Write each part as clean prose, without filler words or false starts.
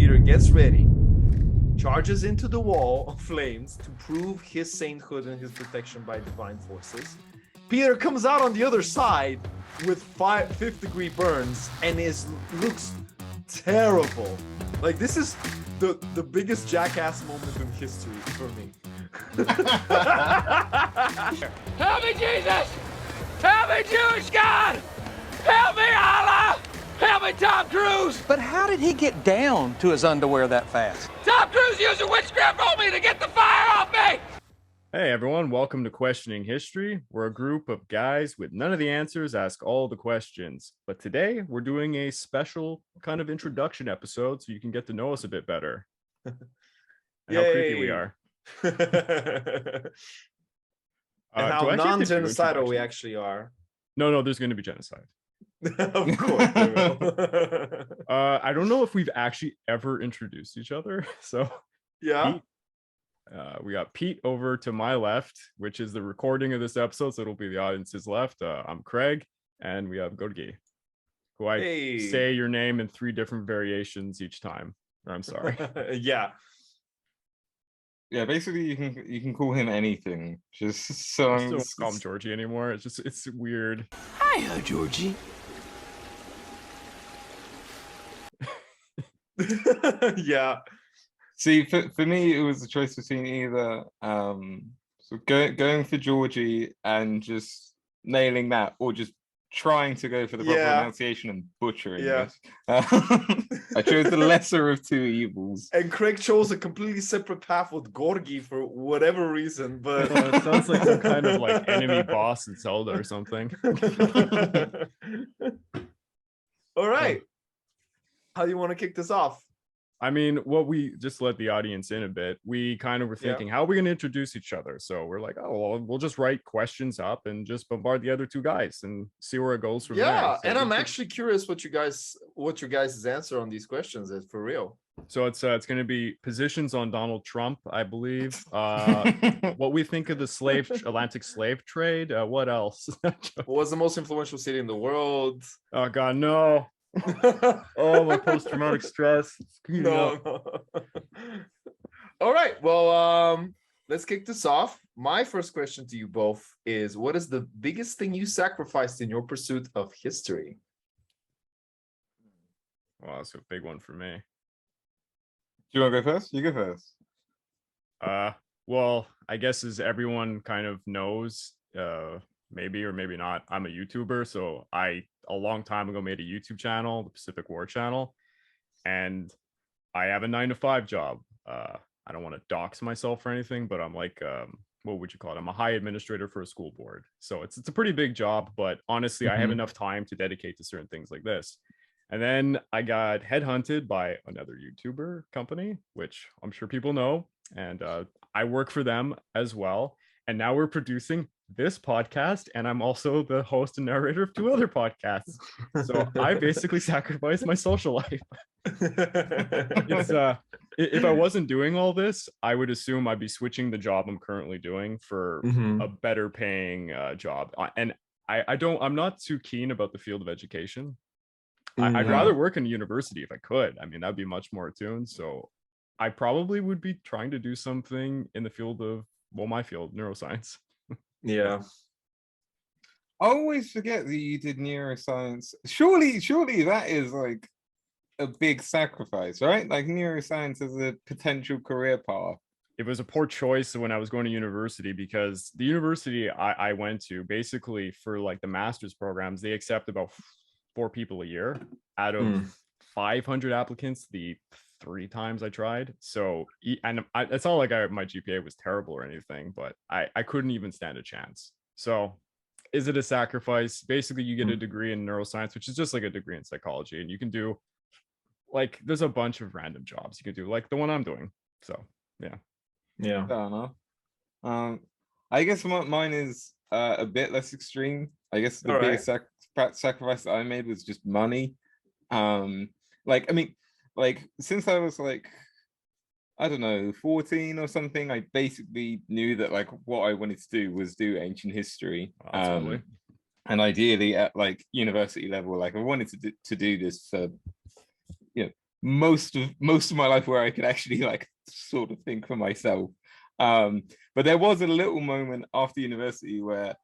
Peter gets ready, charges into the wall of flames to prove his sainthood and his protection by divine forces. Peter comes out on the other side with 5th-degree burns and looks terrible. Like, this is the biggest jackass moment in history for me. Help me, Jesus! Help me, Jewish God! Help me, Allah! Help me, Tom Cruise! But how did he get down to his underwear that fast? Tom Cruise used a witchcraft on me to get the fire off me! Hey everyone, welcome to Questioning History. We're a group of guys with none of the answers, ask all the questions. But today we're doing a special kind of introduction episode so you can get to know us a bit better. And how creepy we are. And how non-genocidal we actually are. No, there's going to be genocide. Of course there will. I don't know if we've actually ever introduced each other. So yeah. Pete, we got Pete over to my left, which is the recording of this episode, so it'll be the audience's left. I'm Craig, and we have Georgi, who I say your name in 3 different variations each time. I'm sorry. Yeah. Yeah, basically you can call him anything. Just so I still don't call him Georgi anymore. It's weird. Hiya, Georgie. Yeah. See, for me, it was a choice between either going for Georgie and just nailing that, or just trying to go for the proper pronunciation and butchering it. I chose the lesser of 2 evils. And Craig chose a completely separate path with Georgi for whatever reason, but it sounds like some kind of like enemy boss in Zelda or something. All right. How do you want to kick this off? I mean, we just let the audience in a bit. We kind of were thinking, how are we going to introduce each other? So we're like, oh, well, we'll just write questions up and just bombard the other 2 guys and see where it goes from there. Yeah, So and I'm actually curious what your guys' answer on these questions is, for real. So it's going to be positions on Donald Trump, I believe. What we think of the Atlantic slave trade. What else? What was the most influential city in the world? Oh God, no. Oh, my post-traumatic stress. No. All right, well, let's kick this off. My first question to you both is, what is the biggest thing you sacrificed in your pursuit of history? Well, that's a big one for me. Do you want to go first? You go first. Well, I guess as everyone kind of knows, maybe or maybe not, I'm a YouTuber. So I, a long time ago, made a YouTube channel, the Pacific War channel, and I have a 9-to-5 job. I don't want to dox myself or anything, but I'm like, what would you call it? I'm a high administrator for a school board. So it's a pretty big job, but honestly, I have enough time to dedicate to certain things like this. And then I got headhunted by another YouTuber company, which I'm sure people know. And I work for them as well. And now we're producing this podcast, and I'm also the host and narrator of 2 other podcasts. So I basically sacrificed my social life. It's if I wasn't doing all this, I would assume I'd be switching the job I'm currently doing for a better paying job. And I'm not too keen about the field of education. I'd rather work in a university if I could. I mean, that'd be much more attuned. So I probably would be trying to do something in the field of, well, my field, neuroscience. Yeah. I always forget that you did neuroscience. Surely that is like a big sacrifice, right? Like neuroscience as a potential career path. It was a poor choice when I was going to university, because the university I went to, basically for like the master's programs, they accept about 4 people a year out of 500 applicants the 3 times I tried. So, and it's not like my GPA was terrible or anything, but I couldn't even stand a chance. So is it a sacrifice? Basically, you get a degree in neuroscience, which is just like a degree in psychology, and you can do like, there's a bunch of random jobs you can do, like the one I'm doing. So yeah. Fair enough. I guess mine is a bit less extreme. I guess the biggest sacrifice that I made was just money. Like since I was like, I don't know, 14 or something, I basically knew that like what I wanted to do was do ancient history. And ideally at like university level, like I wanted to do this for, most of my life where I could actually like sort of think for myself. But there was a little moment after university where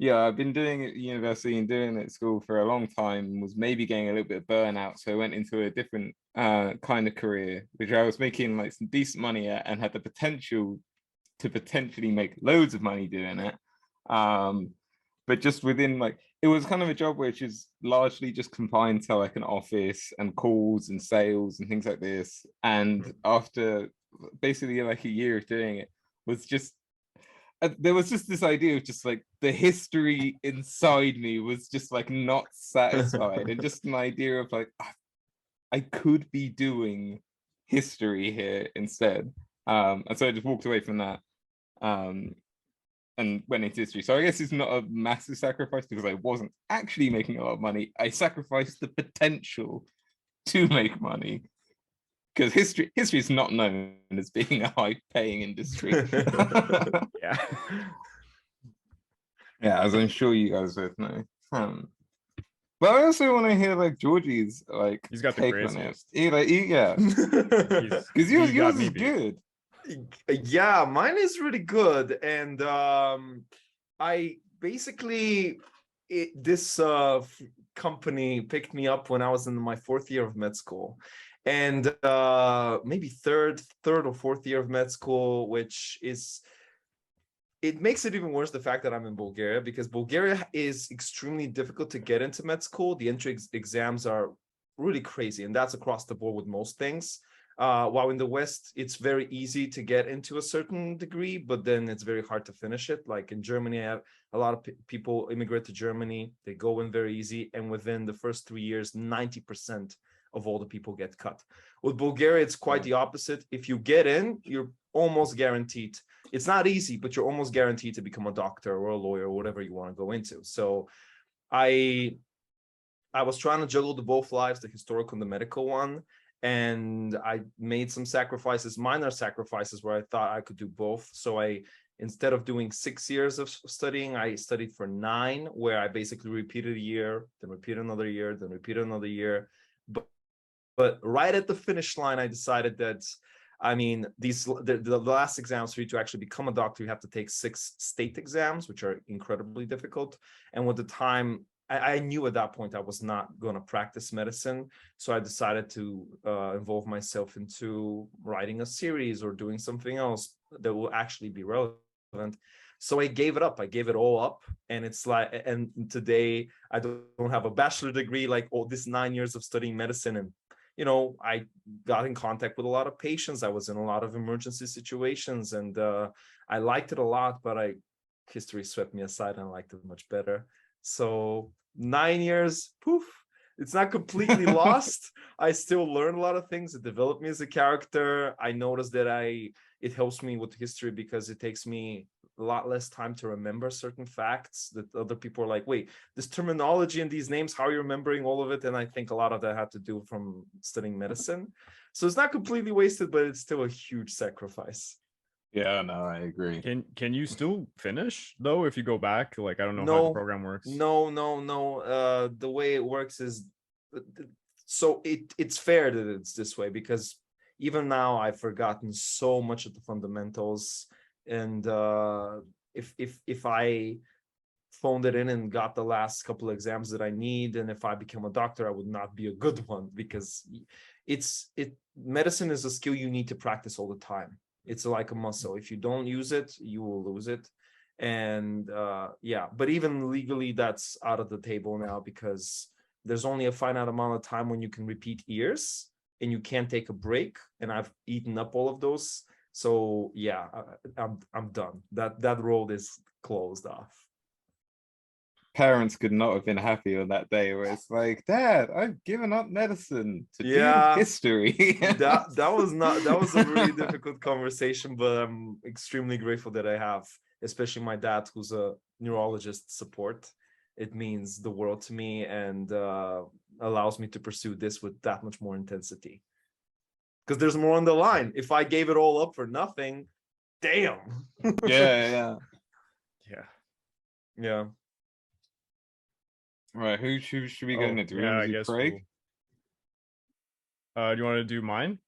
yeah, I've been doing it at university and doing it at school for a long time, was maybe getting a little bit of burnout. So I went into a different kind of career, which I was making like some decent money at and had the potential to potentially make loads of money doing it. But just within like, it was kind of a job which is largely just confined to like an office and calls and sales and things like this. And after basically like a year of doing it, was just there was just this idea of just like the history inside me was just like not satisfied, and just an idea of like I could be doing history here instead. And so I just walked away from that and went into history. So I guess it's not a massive sacrifice because I wasn't actually making a lot of money. I sacrificed the potential to make money, because history is not known as being a high-paying industry. Yeah. Yeah, as I'm sure you guys both know. But I also want to hear like Georgie's like He's got the take on it. craziest. Yeah, because He yours got is me beat. good. Yeah, mine is really good, and I basically this company picked me up when I was in my 4th year of med school, and maybe third or 4th year of med school, which is, it makes it even worse the fact that I'm in Bulgaria, because Bulgaria is extremely difficult to get into med school. The entry exams are really crazy, and that's across the board with most things. While in the West, it's very easy to get into a certain degree, but then it's very hard to finish it. Like in Germany, I have a lot of people immigrate to Germany. They go in very easy, and within the first 3 years, 90% of all the people get cut. With Bulgaria, it's quite the opposite. If you get in, you're almost guaranteed. It's not easy, but you're almost guaranteed to become a doctor or a lawyer or whatever you want to go into. So I was trying to juggle the both lives, the historical and the medical one. And I made some sacrifices, minor sacrifices, where I thought I could do both. So instead of doing 6 years of studying, I studied for 9, where I basically repeated a year, then repeated another year, then repeated another year. But right at the finish line, I decided that, I mean, the last exams for you to actually become a doctor, you have to take 6 state exams, which are incredibly difficult. And with the time, I knew at that point I was not going to practice medicine. So I decided to involve myself into writing a series or doing something else that will actually be relevant. So I gave it up. I gave it all up. And it's like, and today I don't have a bachelor degree, like all this 9 years of studying medicine. And, you know, I got in contact with a lot of patients. I was in a lot of emergency situations, and I liked it a lot, but history swept me aside, and I liked it much better. So 9 years, poof, it's not completely lost. I still learn a lot of things. It developed me as a character. I noticed that it helps me with history because it takes me a lot less time to remember certain facts that other people are like, wait, this terminology and these names, how are you remembering all of it? And I think a lot of that had to do from studying medicine. So it's not completely wasted, but it's still a huge sacrifice. Yeah, no, I agree. Can you still finish though if you go back? Like, I don't know how the program works. No. The way it works is, so it's fair that it's this way, because even now I've forgotten so much of the fundamentals. And if I phoned it in and got the last couple of exams that I need, and if I become a doctor, I would not be a good one, because medicine is a skill you need to practice all the time. It's like a muscle. If you don't use it, you will lose it. And yeah, but even legally, that's out of the table now, because there's only a finite amount of time when you can repeat years, and you can't take a break. And I've eaten up all of those. So yeah, I'm done. That road is closed off. Parents could not have been happier on that day where it's like, Dad, I've given up medicine to do history. that was a really difficult conversation, but I'm extremely grateful that I have, especially my dad, who's a neurologist, support. It means the world to me, and allows me to pursue this with that much more intensity. Because there's more on the line. If I gave it all up for nothing, damn. Yeah. Right, who should we go into? Yeah, I guess Craig? Do you want to do mine?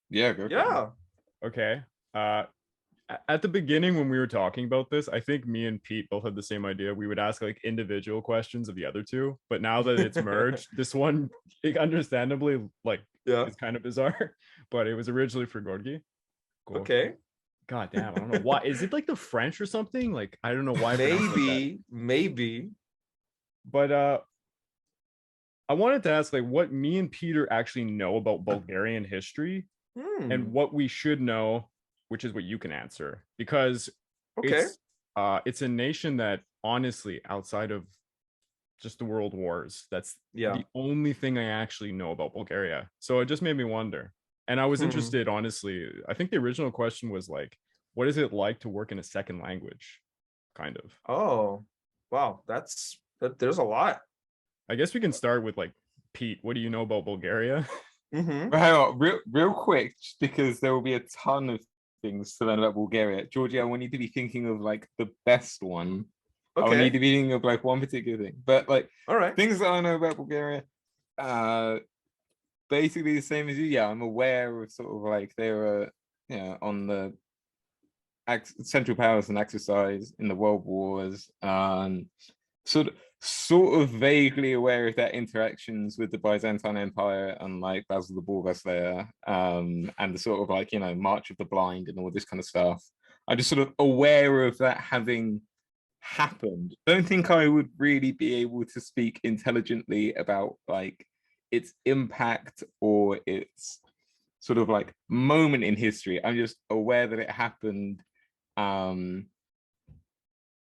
Yeah, go for it. Yeah. Okay. At the beginning when we were talking about this, I think me and Pete both had the same idea. We would ask like individual questions of the other two, but now that it's merged, this one, understandably, like, Yeah. is kind of bizarre. But it was originally for Georgi. Cool. Okay. God damn, I don't know why. Is it like the French or something? Like, I don't know why. I pronounced it like that. Maybe. But I wanted to ask like what me and Peter actually know about Bulgarian history and what we should know, which is what you can answer, because Okay. it's a nation that honestly, outside of just the world wars, that's the only thing I actually know about Bulgaria. So it just made me wonder. And I was interested, honestly. I think the original question was like, what is it like to work in a second language? Kind of. Oh, wow. There's a lot. I guess we can start with like, Pete, what do you know about Bulgaria? Mm-hmm. But hang on, real quick, just because there will be a ton of things to learn about Bulgaria. Georgie, I want you to be thinking of like the best one. I want you to be thinking of like one particular thing. But like, all right, things that I know about Bulgaria, basically the same as you. Yeah, I'm aware of sort of like they were, on the Central Powers and exercise in the World Wars. Sort of vaguely aware of their interactions with the Byzantine Empire and like Basil the Bulgar Slayer, and the sort of like, March of the Blind and all this kind of stuff. I'm just sort of aware of that having happened. Don't think I would really be able to speak intelligently about like its impact or its sort of like moment in history. I'm just aware that it happened.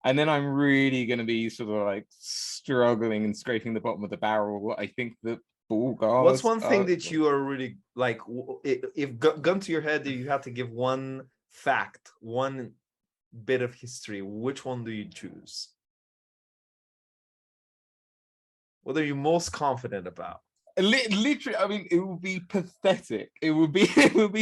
And then I'm really going to be sort of like struggling and scraping the bottom of the barrel. I think that Bulgars. What's one thing that you are really like, if gun to your head, you have to give one fact, one bit of history, which one do you choose? What are you most confident about? Literally, I mean, it would be pathetic. It would be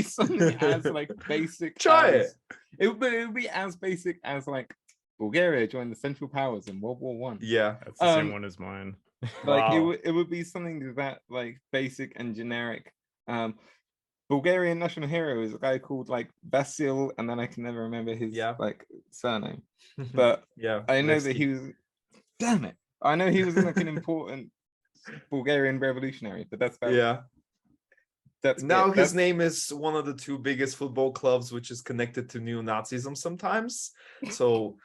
something as like basic. Try it. It would be as basic as like Bulgaria joined the Central Powers in World War One. Yeah, that's the same one as mine. Like it would be something that like basic and generic. Bulgarian national hero is a guy called like Vasil, and then I can never remember his like surname. But I know that he was. Damn it! I know he was like an important Bulgarian revolutionary, but that's about That's now his name is one of the two biggest football clubs, which is connected to neo-Nazism sometimes. So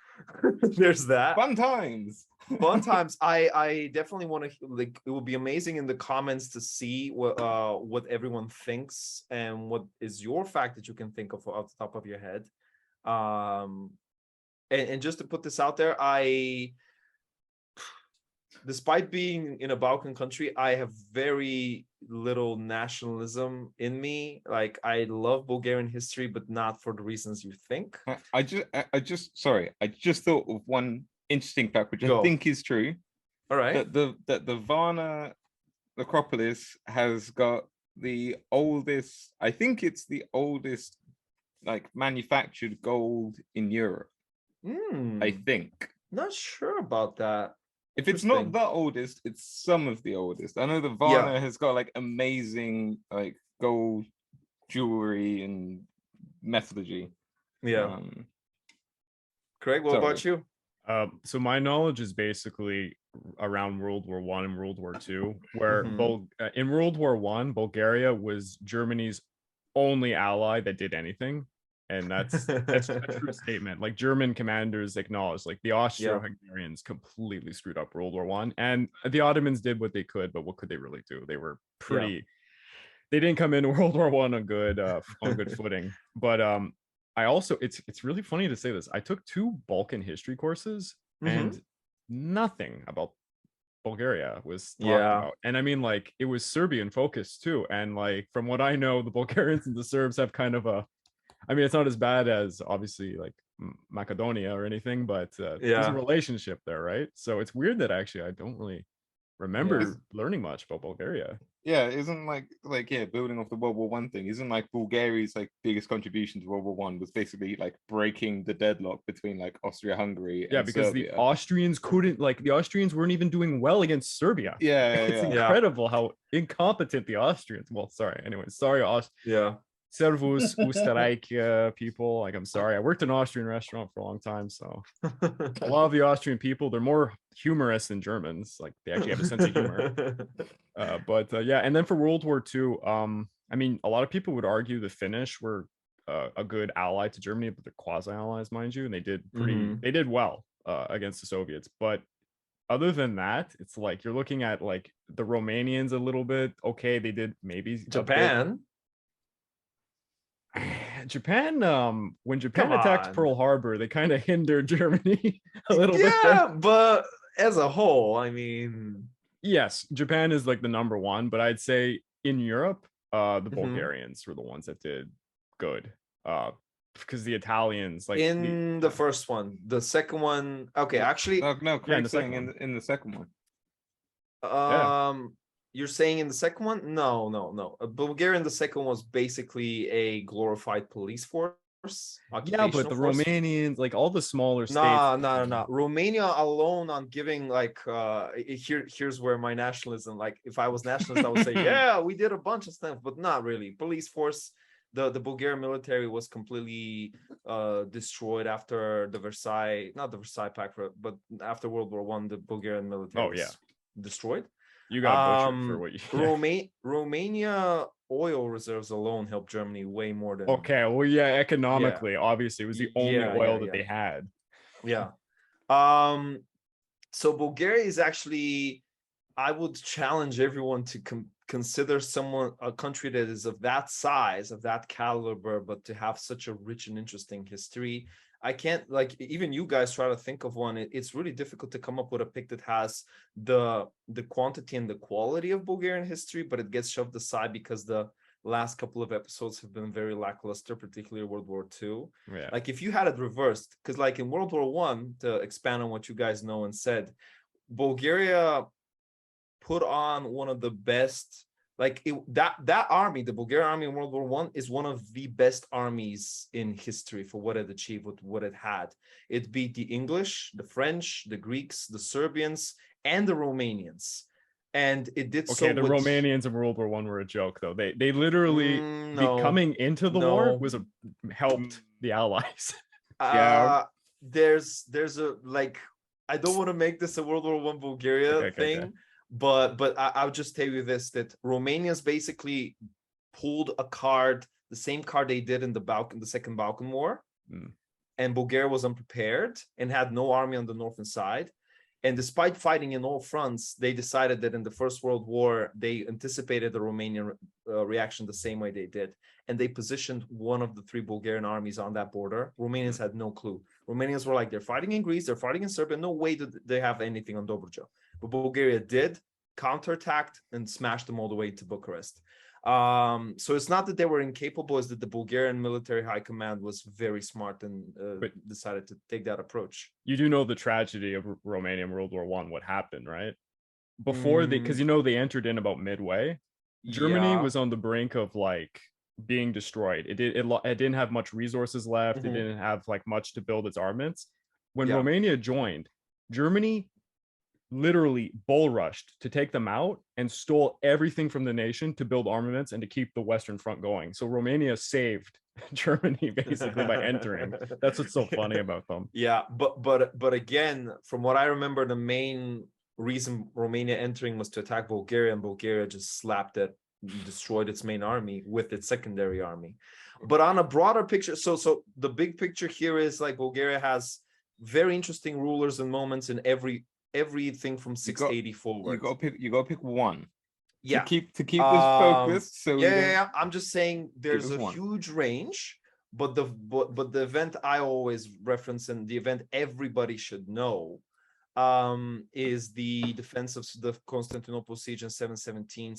there's that. Fun times. Fun times. I definitely want to like. It would be amazing in the comments to see what everyone thinks and what is your fact that you can think of off the top of your head. And just to put this out there, despite being in a Balkan country, I have very little nationalism in me. Like I love Bulgarian history, but not for the reasons you think. I just thought of one interesting fact, which I think is true. All right. That the Varna necropolis has got the oldest, I think it's the oldest like manufactured gold in Europe. I think. Not sure about that. If it's not the oldest, it's some of the oldest. I know the Varna has got like amazing like gold jewelry and metallurgy. Yeah. Craig, what about you? So my knowledge is basically around World War I and World War II, where in World War I, Bulgaria was Germany's only ally that did anything. And that's a true statement. Like German commanders acknowledged, like the Austro-Hungarians completely screwed up World War I, and the Ottomans did what they could, but what could they really do? They were pretty. They didn't come into World War I on good footing. But I also it's really funny to say this. I took 2 Balkan history courses, and nothing about Bulgaria was talked about. And I mean, like it was Serbian focused too. And like from what I know, the Bulgarians and the Serbs have kind of a. I mean, it's not as bad as obviously like Macedonia or anything, but there's a relationship there, right? So it's weird that actually I don't really remember learning much about Bulgaria. Yeah, isn't building off the World War One thing, isn't like Bulgaria's like biggest contribution to World War One was basically like breaking the deadlock between like Austria-Hungary Yeah, and because the Serbia. Austrians couldn't, like, the Austrians weren't even doing well against Serbia. Yeah, It's yeah. incredible how incompetent the Austrians. Well, sorry. Anyway, sorry, Yeah. Servus, Österreich people. Like, I'm sorry. I worked in an Austrian restaurant for a long time, so a lot of the Austrian people, they're more humorous than Germans. Like, they actually have a sense of humor. Yeah, and then for World War II, I mean, a lot of people would argue the Finnish were a good ally to Germany, but they're quasi allies, mind you, and they did they did well against the Soviets. But other than that, it's like you're looking at like the Romanians a little bit. Okay, they did maybe a bit. Japan. Japan, when Japan Come attacked on. Pearl Harbor, they kind of hindered Germany a little bit. Yeah, but as a whole, I mean, Yes, Japan is like the number one, but I'd say in Europe, the Mhm. Bulgarians were the ones that did good. Because the Italians, like in the first one, the second one, okay, actually, No, Craig's the second saying in the second one. you're saying in the second one? No. Bulgaria in the second was basically a glorified police force. yeah, but the Romanians, like all the smaller states. No. Romania alone on giving like here's where my nationalism, like if I was nationalist, I would say, yeah, we did a bunch of stuff, but not really. Police force, the Bulgarian military was completely destroyed after the not the Versailles Pact, but after World War One, the Bulgarian military was destroyed. You got butchered for what you Romania oil reserves alone helped Germany way more than okay, well, yeah, economically, obviously, it was the only oil that they had. Yeah. So Bulgaria is actually, I would challenge everyone to consider a country that is of that size, of that caliber, but to have such a rich and interesting history. I can't, like, even you guys try to think of one. It's really difficult to come up with a pick that has the quantity and the quality of Bulgarian history, but it gets shoved aside because the last couple of episodes have been very lackluster, particularly World War II. Yeah. Like if you had it reversed, because like in World War One, to expand on what you guys know and said, Bulgaria put on one of the best, like that army, the Bulgarian army in World War One is one of the best armies in history for what it achieved, what it had. It beat the English, the French, the Greeks, the Serbians, and the Romanians. And it did so. Okay, the Romanians in World War One were a joke, though. They literally coming into the war was helped the Allies. There's a, like, I don't want to make this a World War One Bulgaria thing. But I'll just tell you this, that Romanians basically pulled a card, the same card they did in the Second Balkan War. And Bulgaria was unprepared and had no army on the northern side. And despite fighting in all fronts, they decided that in the First World War, they anticipated the Romanian reaction the same way they did. And they positioned one of the three Bulgarian armies on that border. Romanians had no clue. Romanians were like, they're fighting in Greece, they're fighting in Serbia. No way did they have anything on Dobruja. But Bulgaria did, counterattacked, and smashed them all the way to Bucharest. So it's not that they were incapable, it's that the Bulgarian military high command was very smart and decided to take that approach. You do know the tragedy of Romania in World War One, what happened, right? Before because they entered in about midway. Germany was on the brink of like being destroyed. It didn't have much resources left. It didn't have like much to build its armaments. When Romania joined, Germany literally bull rushed to take them out and stole everything from the nation to build armaments and to keep the Western Front going. So Romania saved Germany basically by entering. That's what's so funny about them. Yeah, but again, from what I remember, the main reason Romania entering was to attack Bulgaria, and Bulgaria just slapped it, destroyed its main army with its secondary army. But on a broader picture, so the big picture here is like Bulgaria has very interesting rulers and moments in everything from 680 forward. You got to pick one. Yeah. To keep this focused. So I'm just saying there's a huge range, but the event I always reference, and the event everybody should know, is the defense of the Constantinople siege in 717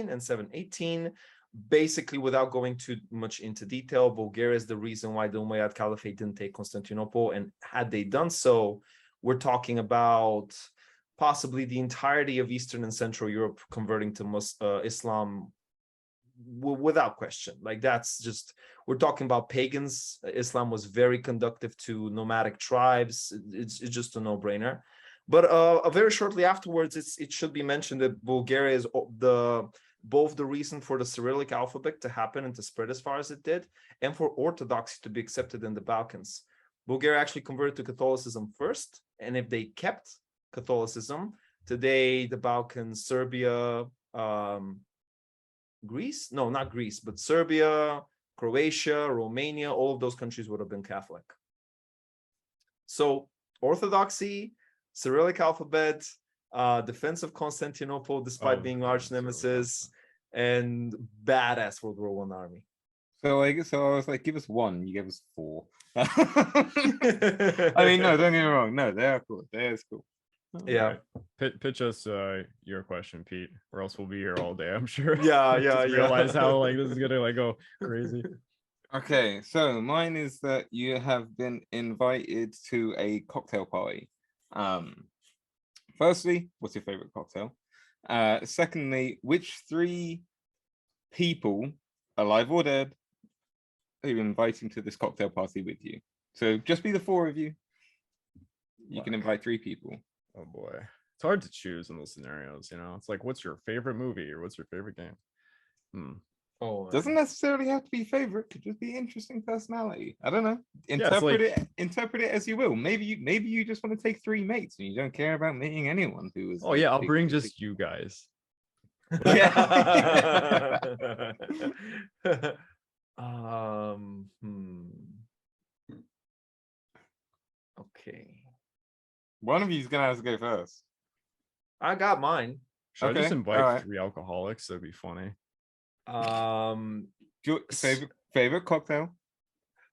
and 718. Basically, without going too much into detail, Bulgaria is the reason why the Umayyad Caliphate didn't take Constantinople. And had they done so, we're talking about possibly the entirety of Eastern and Central Europe converting to Islam without question. Like that's just, we're talking about pagans. Islam was very conducive to nomadic tribes. It's just a no-brainer. But very shortly afterwards, it should be mentioned that Bulgaria is both the reason for the Cyrillic alphabet to happen and to spread as far as it did, and for Orthodoxy to be accepted in the Balkans. Bulgaria actually converted to Catholicism first, and if they kept Catholicism, today the Balkans, Serbia, Greece, no, not Greece, but Serbia, Croatia, Romania, all of those countries would have been Catholic. So Orthodoxy, Cyrillic alphabet, defense of Constantinople despite being arch nemesis, and badass World War I army. So I was like, give us one. You gave us 4. I mean, no, don't get me wrong. No, they're cool. They're cool. Yeah. Right. Pitch us your question, Pete, or else we'll be here all day, I'm sure. Yeah. Realize how like this is gonna like go crazy. Okay, so mine is that you have been invited to a cocktail party. Firstly, what's your favorite cocktail? Secondly, which 3 people, alive or dead, are you inviting to this cocktail party with you? So just be the 4 of you. You can invite 3 people. Oh boy, it's hard to choose in those scenarios. You know, it's like, what's your favorite movie or what's your favorite game? Oh, Doesn't necessarily have to be favorite. Could just be interesting personality. I don't know. Interpret it as you will. Maybe you just want to take 3 mates and you don't care about meeting anyone who is. Oh yeah, I'll bring just you guys. Yeah. Okay. One of you is gonna have to go first. I got mine. Should I just Okay, invite alright. 3 alcoholics? That'd be funny. Favorite cocktail?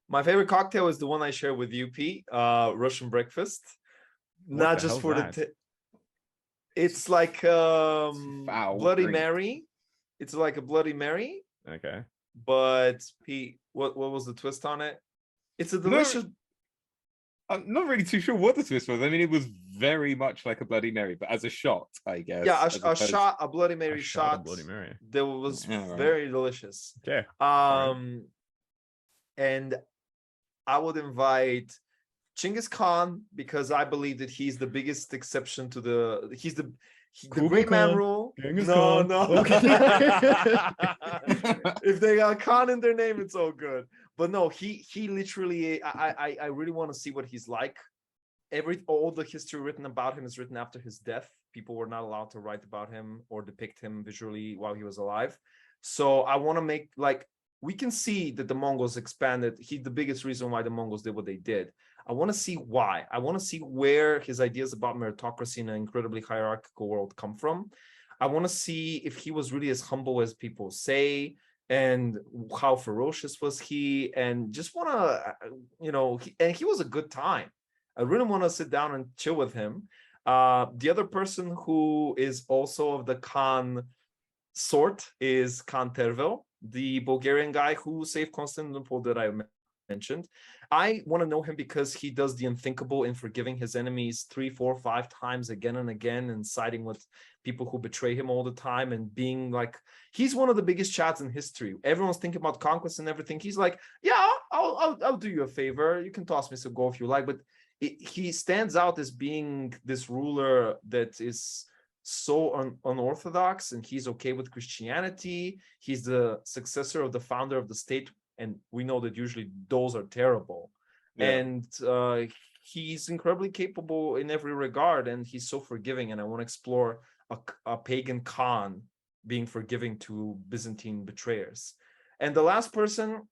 My favorite cocktail is the one I share with you, Pete. Russian breakfast. Not just for the. It's like Bloody drink. Mary. It's like a Bloody Mary. Okay. But Pete, what was the twist on it? It's a delicious. I'm not really too sure what the twist was. I mean, it was very much like a Bloody Mary, but as a shot, I guess. Yeah, a Bloody Mary shot. Of Bloody Mary. That was very delicious. Okay. And I would invite Genghis Khan because I believe that he's the biggest exception to the. He's the great man rule. No. Okay. If they got Khan in their name, it's all good. But no, he literally. I really want to see what he's like. All the history written about him is written after his death. People were not allowed to write about him or depict him visually while he was alive. So I want to make we can see that the Mongols expanded. He's the biggest reason why the Mongols did what they did. I want to see why. I want to see where his ideas about meritocracy in an incredibly hierarchical world come from. I want to see if he was really as humble as people say, and how ferocious was he, and just want to, and he was a good time. I really want to sit down and chill with him. The other person who is also of the Khan sort is Khan Tervel, the Bulgarian guy who saved Constantinople that I mentioned. I want to know him because he does the unthinkable in forgiving his enemies 3, 4, 5 times again and again, and siding with people who betray him all the time, and being like, he's one of the biggest chads in history. Everyone's thinking about conquest and everything. He's like, yeah, I'll do you a favor. You can toss me some gold if you like, but he stands out as being this ruler that is so unorthodox, and he's okay with Christianity. He's the successor of the founder of the state, and we know that usually those are terrible. Yeah. And he's incredibly capable in every regard, and he's so forgiving. And I want to explore a pagan Khan being forgiving to Byzantine betrayers. And the last person,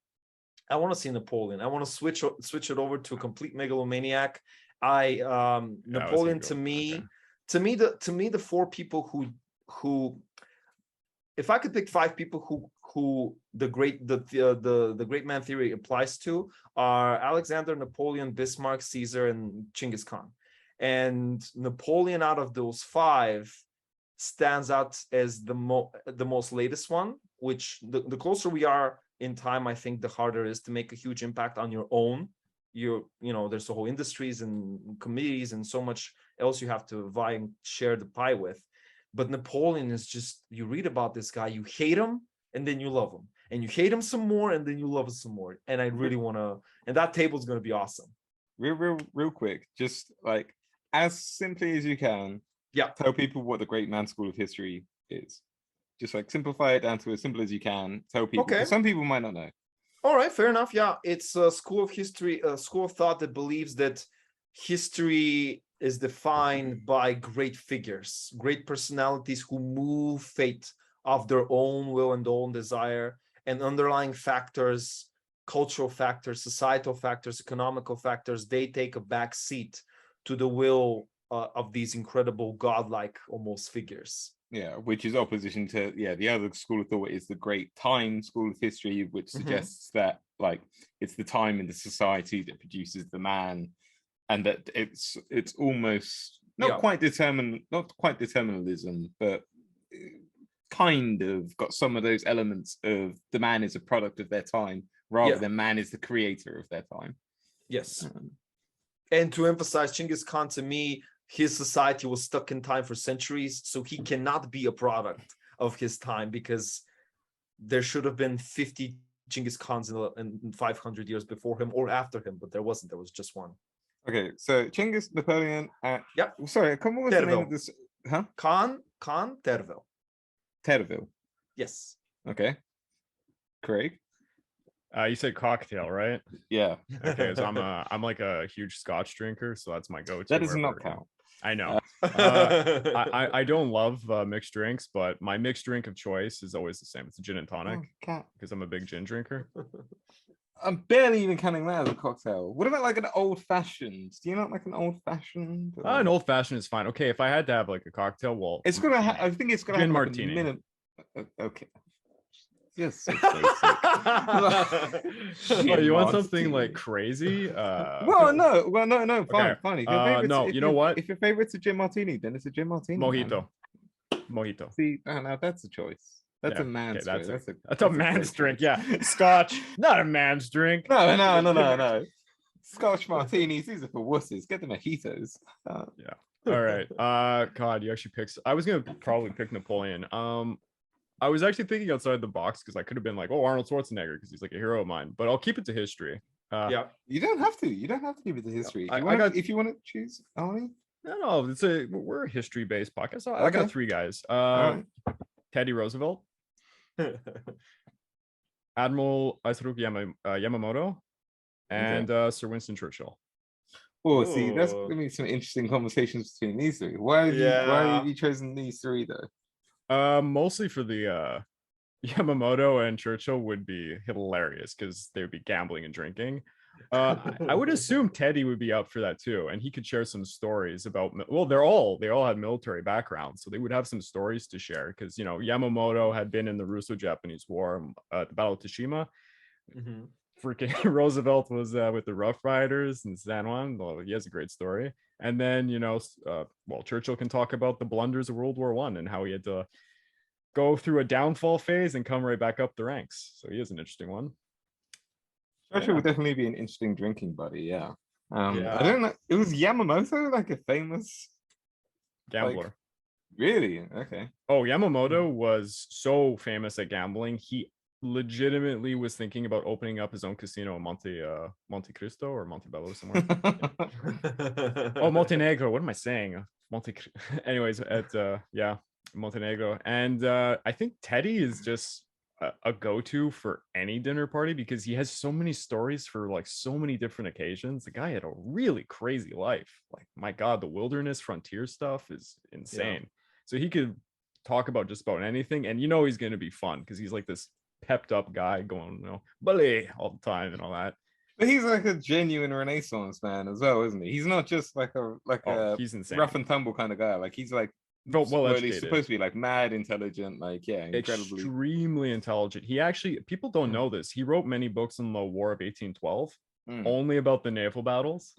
I want to see Napoleon. I want to switch it over to a complete megalomaniac. Napoleon to me, the 4 people who, if I could pick 5 people who the great man theory applies to, are Alexander, Napoleon, Bismarck, Caesar, and Genghis Khan. And Napoleon, out of those 5, stands out as the most latest one. Which the closer we are in time, I think the harder it is to make a huge impact on your own there's the whole industries and committees and so much else you have to vie and share the pie with. But Napoleon is just, you read about this guy, you hate him and then you love him, and you hate him some more and then you love him some more. And I really want to, and that table is going to be awesome. Real quick, just like as simply as you can, tell people what the Great Man School of History is. Just like simplify it down to as simple as you can. Tell people, because some people might not know. All right, fair enough. Yeah, it's a school of history, a school of thought that believes that history is defined by great figures, great personalities who move fate of their own will and own desire, and underlying factors, cultural factors, societal factors, economical factors, they take a back seat to the will of these incredible godlike almost figures. Yeah, which is opposition to the other school of thought is the Great Time School of History, which suggests that like it's the time in the society that produces the man, and that it's almost not quite determinism, but kind of got some of those elements of the man is a product of their time rather than man is the creator of their time. Yes. And to emphasize, Genghis Khan, to me, his society was stuck in time for centuries, so he cannot be a product of his time, because there should have been 50 Genghis Khans in 500 years before him or after him, but there wasn't. There was just one. Okay, so Genghis, Napoleon, sorry, come on, what's the name of this? Huh? Khan Tervel. Tervel. Yes. Okay. Craig. You said cocktail, right? Yeah. Okay, so I'm like a huge Scotch drinker, so that's my go-to. That does not count. I know. I don't love mixed drinks, but my mixed drink of choice is always the same. It's a gin and tonic, because I'm a big gin drinker. I'm barely even counting that as a cocktail. What about like an old-fashioned? Do you not like an old-fashioned? An old-fashioned is fine. Okay, if I had to have like a cocktail, well, it's gonna. I think it's gonna gin have martini. Okay. Yes. So oh, you want something like crazy? No. Fine. No, you know what? If your favorite's a gin martini, then it's a gin martini. Mojito. See, now that's a choice. That's a man's drink. That's a man's drink. Yeah, Scotch, not a man's drink. No. Scotch martinis. These are for wusses. Get the mojitos. Yeah. All right. God, you actually picked. I was gonna probably pick Napoleon. I was actually thinking outside the box, because I could have been like, oh, Arnold Schwarzenegger, because he's like a hero of mine. But I'll keep it to history. You don't have to. You don't have to give it to history. If you want to choose Arnie. No, we're a history-based podcast. So I got three guys. Teddy Roosevelt, Admiral Isaac Yamamoto, and Sir Winston Churchill. Oh, see, that's gonna be some interesting conversations between these three. Why have you chosen these three though? Mostly for the Yamamoto and Churchill would be hilarious, because they would be gambling and drinking. I would assume Teddy would be up for that too, and he could share some stories about. Well, they all had military backgrounds, so they would have some stories to share. Because Yamamoto had been in the Russo-Japanese War at the Battle of Tsushima. Freaking Roosevelt was with the Rough Riders in San Juan. Well, he has a great story. And then Churchill can talk about the blunders of World War I and how he had to go through a downfall phase and come right back up the ranks. So he is an interesting one. Churchill would definitely be an interesting drinking buddy. Yeah. I don't know. It was Yamamoto, like a famous gambler. Really? Okay. Oh, Yamamoto was so famous at gambling. He legitimately was thinking about opening up his own casino in Monte Cristo or Montebello somewhere. Oh, Montenegro. What am I saying? Anyways, at Montenegro. And I think Teddy is just a go-to for any dinner party, because he has so many stories for like so many different occasions. The guy had a really crazy life. Like, my God, the wilderness frontier stuff is insane. So he could talk about just about anything, and he's going to be fun, because he's like this pepped up guy going, bully all the time and all that. But he's like a genuine Renaissance man as well, isn't he? He's not just like a he's insane, rough and tumble kind of guy. Like, he's like he's supposed to be like mad intelligent, like incredibly extremely intelligent. He actually, people don't know this, he wrote many books in the War of 1812 only about the naval battles,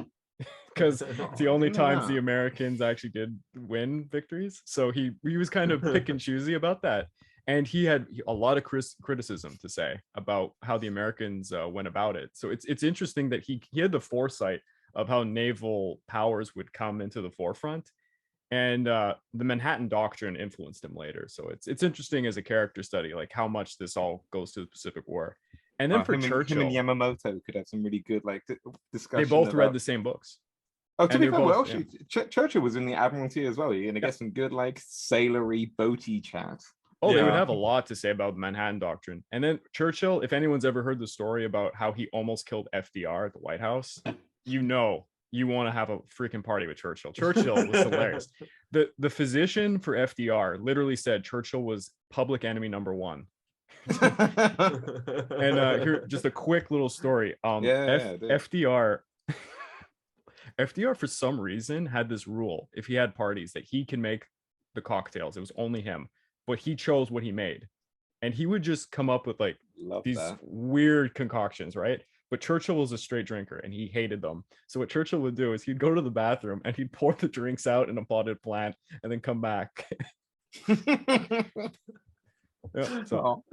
because it's the only times the Americans actually did win victories. So he was kind of pick and choosy about that. and he had a lot of criticism to say about how the Americans went about it. So it's interesting that he had the foresight of how naval powers would come into the forefront, and the Manhattan Doctrine influenced him later. So it's interesting as a character study, like how much this all goes to the Pacific War. And then for Churchill, him and Yamamoto could have some really good like discussion. They both read the same books. Oh, to be fair, well, Churchill was in the Admiralty as well. You're gonna get some good like sailory, boaty chat. Oh, they would have a lot to say about the Manhattan Doctrine. And then Churchill, if anyone's ever heard the story about how he almost killed FDR at the White House, you want to have a freaking party with Churchill. Churchill was hilarious. The physician for FDR literally said Churchill was public enemy number one. And here, just a quick little story. FDR for some reason had this rule: if he had parties, that he can make the cocktails. It was only him, but he chose what he made, and he would just come up with like these weird concoctions, right? But Churchill was a straight drinker and he hated them. So what Churchill would do is he'd go to the bathroom and he'd pour the drinks out in a potted plant and then come back. So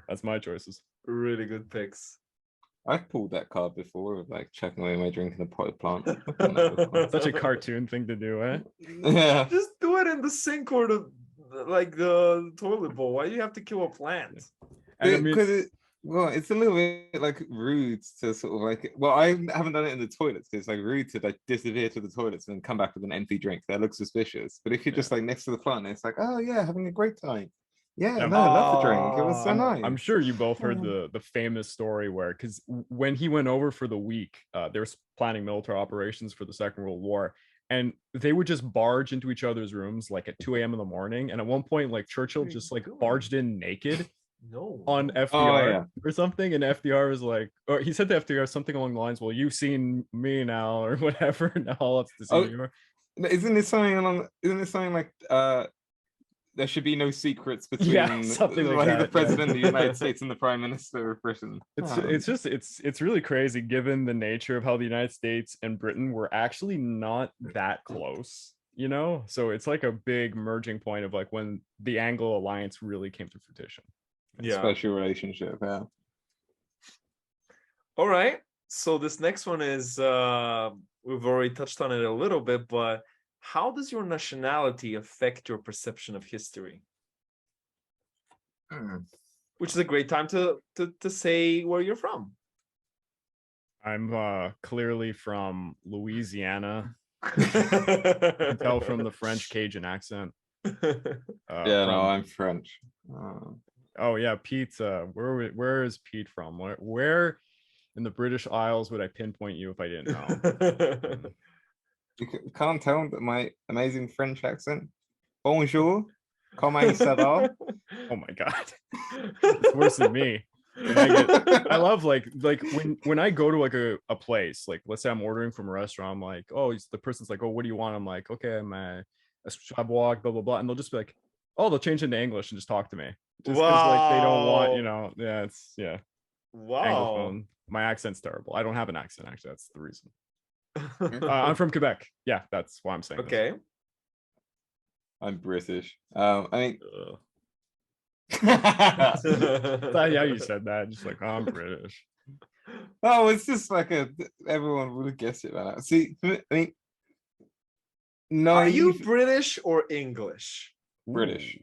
that's my choices. Really good picks. I've pulled that card before of like chucking away my drink in a potted plant. Such a cartoon thing to do, eh? Yeah. Just do it in the sink or the toilet bowl. Why do you have to kill a plant? Well, it's a little bit like rude to sort of like. Well, I haven't done it in the toilets because it's like rude to like disappear to the toilets and then come back with an empty drink. That looks suspicious. But if you're just like next to the plant, it's like, oh yeah, having a great time. Yeah, no, I love the drink. It was so nice. I'm sure you both heard the famous story where, because when he went over for the week, they were planning military operations for the Second World War, and they would just barge into each other's rooms like at 2 a.m. in the morning. And at one point, like Churchill just like barged in naked on FDR or something, and FDR was like, or he said to FDR something along the lines, "Well, you've seen me now," or whatever. Now all up to see you. Isn't this something like there should be no secrets between something like the president of the United States and the prime minister of Britain? It's really crazy given the nature of how the United States and Britain were actually not that close, you know? So it's like a big merging point of like when the Anglo Alliance really came to fruition. Special relationship. All right, so this next one is we've already touched on it a little bit, but how does your nationality affect your perception of history? Which is a great time to say where you're from. I'm clearly from Louisiana. You can tell from the French Cajun accent. I'm French. Oh yeah, Pete. Where is Pete from? Where in the British Isles would I pinpoint you if I didn't know? You can't tell that my amazing French accent. Bonjour, comment ça va? Oh my god, it's worse than me. I love like when I go to like a place, like let's say I'm ordering from a restaurant, I'm like, oh, the person's like, oh, what do you want? I'm like, okay, I'm a Chappelle, blah blah blah, and they'll just be like, oh, they'll change into English and just talk to me, just because like they don't want, you know, Wow. Anglophone. My accent's terrible. I don't have an accent, actually. That's the reason. I'm from Quebec. Yeah, that's why I'm saying. Okay. This. I'm British. I mean, yeah, you said that. Just like, oh, I'm British. Oh, it's just like everyone would have guessed it by now. See, I mean, no. Are you British or English? British.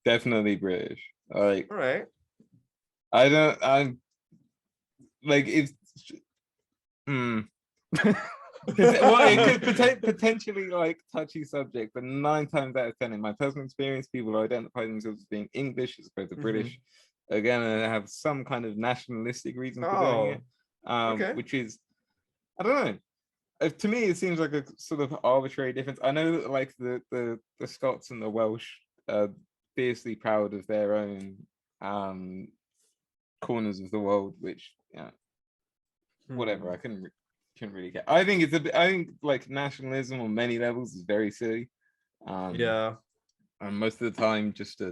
Definitely British. Like, all right. I'm like it's. Well, it could potentially like touchy subject, but 9 times out of 10, in my personal experience, people identify themselves as being English as opposed to British. Again, and I have some kind of nationalistic reason for doing it, which is, I don't know. To me, it seems like a sort of arbitrary difference. I know that like the Scots and the Welsh are fiercely proud of their own corners of the world, which whatever. I couldn't really care. I think like nationalism on many levels is very silly. And most of the time just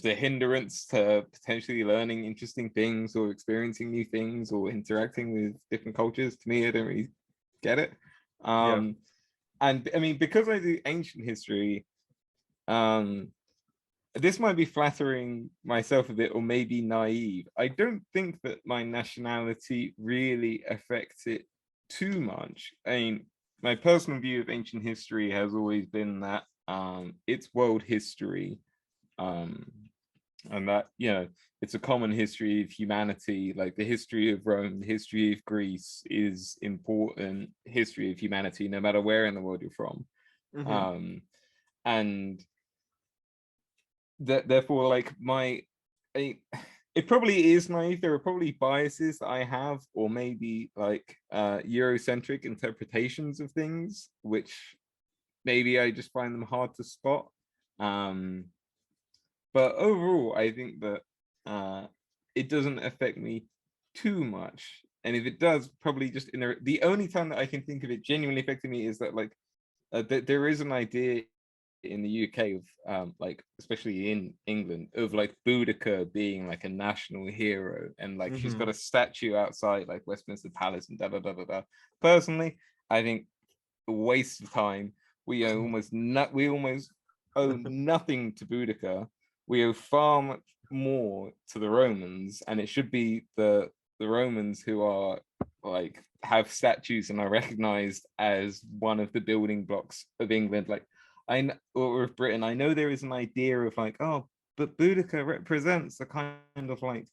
a hindrance to potentially learning interesting things or experiencing new things or interacting with different cultures. To me, I don't really get it. And I mean, because I do ancient history, this might be flattering myself a bit or maybe naive. I don't think that my nationality really affects it too much. I mean, my personal view of ancient history has always been that it's world history, and that, you know, it's a common history of humanity. Like the history of Rome, the history of Greece is important history of humanity, no matter where in the world you're from. And therefore, like it probably is naive. There are probably biases that I have, or maybe like Eurocentric interpretations of things, which maybe I just find them hard to spot. But overall, I think that it doesn't affect me too much. And if it does, probably just the only time that I can think of it genuinely affecting me is that like there is an idea in the UK of like, especially in England, of like Boudica being like a national hero, and like she's got a statue outside like Westminster Palace and da da da da da. Personally, I think a waste of time. We almost owe nothing to Boudica. We owe far much more to the Romans, and it should be the Romans who are like have statues and are recognized as one of the building blocks of England. Like or of Britain, I know there is an idea of like, oh, but Boudica represents a kind of like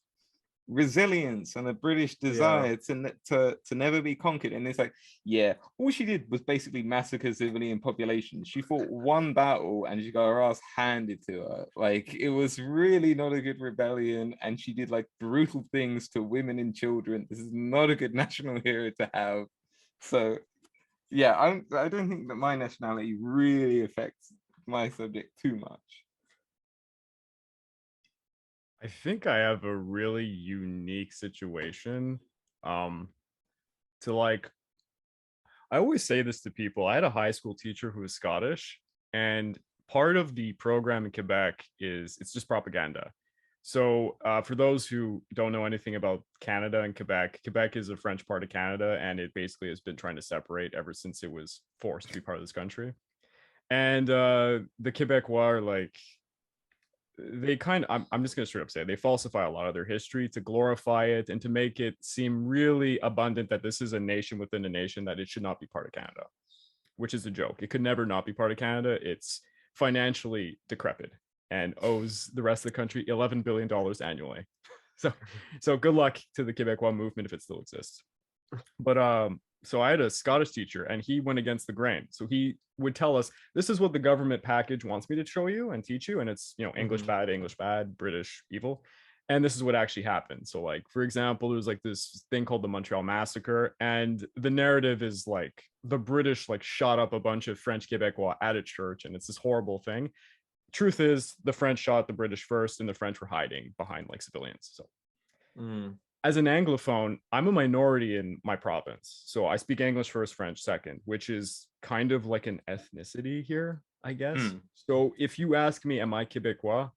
resilience and a British desire to never be conquered. And it's like, yeah, all she did was basically massacre civilian populations. She fought one battle and she got her ass handed to her. Like, it was really not a good rebellion, and she did like brutal things to women and children. This is not a good national hero to have. So yeah, I don't think that my nationality really affects my subject too much. I think I have a really unique situation. To like, I always say this to people. I had a high school teacher who was Scottish, and part of the program in Quebec is it's just propaganda. So for those who don't know anything about Canada and Quebec, Quebec is a French part of Canada, and it basically has been trying to separate ever since it was forced to be part of this country. And the Quebecois are like, they kind of, I'm just going to straight up say, they falsify a lot of their history to glorify it and to make it seem really abundant that this is a nation within a nation, that it should not be part of Canada, which is a joke. It could never not be part of Canada. It's financially decrepit and owes the rest of the country $11 billion annually. So good luck to the Quebecois movement if it still exists. But so I had a Scottish teacher, and he went against the grain. So he would tell us, this is what the government package wants me to show you and teach you, and it's, you know, English bad, British evil, and this is what actually happened. So like, for example, there was like this thing called the Montreal Massacre, and the narrative is like the British like shot up a bunch of French Quebecois at a church, and it's this horrible thing. Truth is, the French shot the British first, and the French were hiding behind like civilians. So as an Anglophone, I'm a minority in my province. So I speak English first, French second, which is kind of like an ethnicity here, I guess. So if you ask me, am I Quebecois?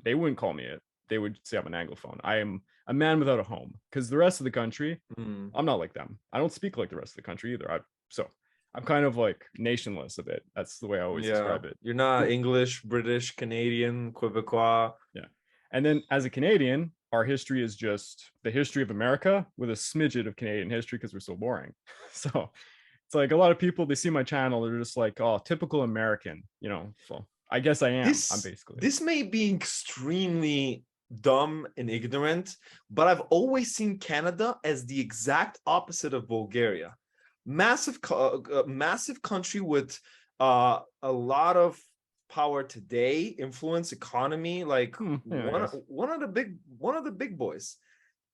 They wouldn't call me it. They would say I'm an Anglophone. I am a man without a home, because the rest of the country, I'm not like them. I don't speak like the rest of the country either. So I'm kind of like nationless a bit. That's the way I always describe it. You're not English, British, Canadian, Quebecois. Yeah. And then as a Canadian, our history is just the history of America with a smidget of Canadian history, because we're so boring. So it's like a lot of people, they see my channel, they're just like, oh, typical American, you know. So I guess I am. I'm basically. This may be extremely dumb and ignorant, but I've always seen Canada as the exact opposite of Bulgaria. Massive country with a lot of power today, influence, economy, like one of the big boys,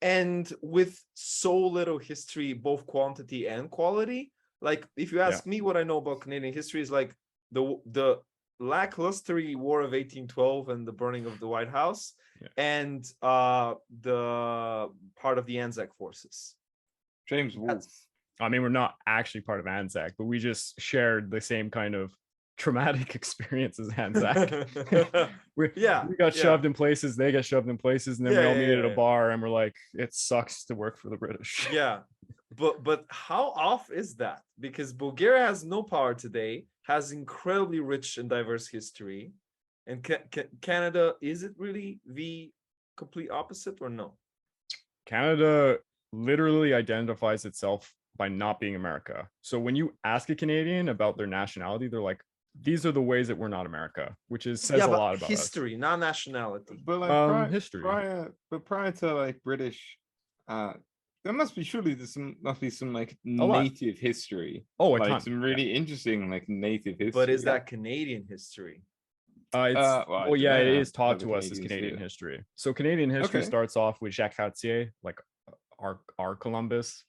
and with so little history, both quantity and quality. Like, if you ask me what I know about Canadian history, is like the lackluster War of 1812 and the burning of the White House, and the part of the Anzac forces. James Wolfe. I mean, we're not actually part of Anzac, but we just shared the same kind of traumatic experience as Anzac. we got shoved in places, they got shoved in places, and then we all meet at a bar, and we're like, it sucks to work for the British. but how off is that? Because Bulgaria has no power today, has incredibly rich and diverse history, and Canada, is it really the complete opposite or no? Canada literally identifies itself by not being America. So when you ask a Canadian about their nationality, they're like, these are the ways that we're not America, which is says a lot about history, not nationality. But like history. Prior to like British, there must be some like lot. native history. Oh, a like ton. some really interesting like native history. But is that Canadian history? It is taught to us as Canadian history. So Canadian history starts off with Jacques Cartier, like our Columbus,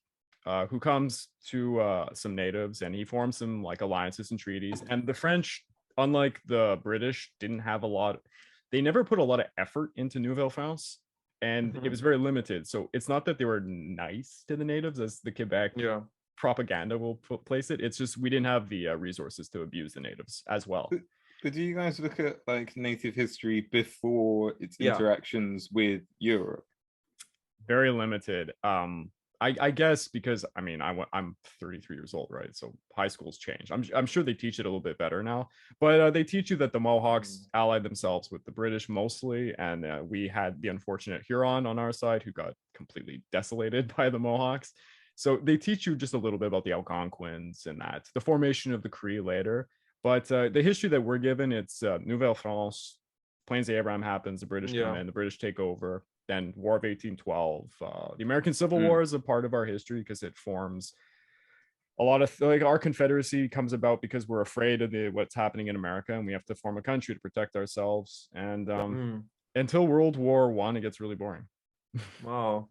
who comes to some natives, and he forms some like alliances and treaties. And the French, unlike the British, didn't have a lot. They never put a lot of effort into Nouvelle-France, and it was very limited. So it's not that they were nice to the natives, as the Quebec propaganda will place it. It's just we didn't have the resources to abuse the natives as well. But do you guys look at like native history before its interactions with Europe? Very limited. I guess because I mean I'm 33 years old, right? So high school's changed. I'm sure they teach it a little bit better now, but they teach you that the Mohawks allied themselves with the British mostly, and we had the unfortunate Huron on our side who got completely desolated by the Mohawks. So they teach you just a little bit about the Algonquins and that the formation of the Cree later. But the history that we're given, it's Nouvelle-France, Plains of Abraham happens, the British come in, the British take over, then War of 1812. The American Civil War is a part of our history because it forms a lot of, like, our Confederacy comes about because we're afraid of what's happening in America, and we have to form a country to protect ourselves. And until World War I, it gets really boring. Wow.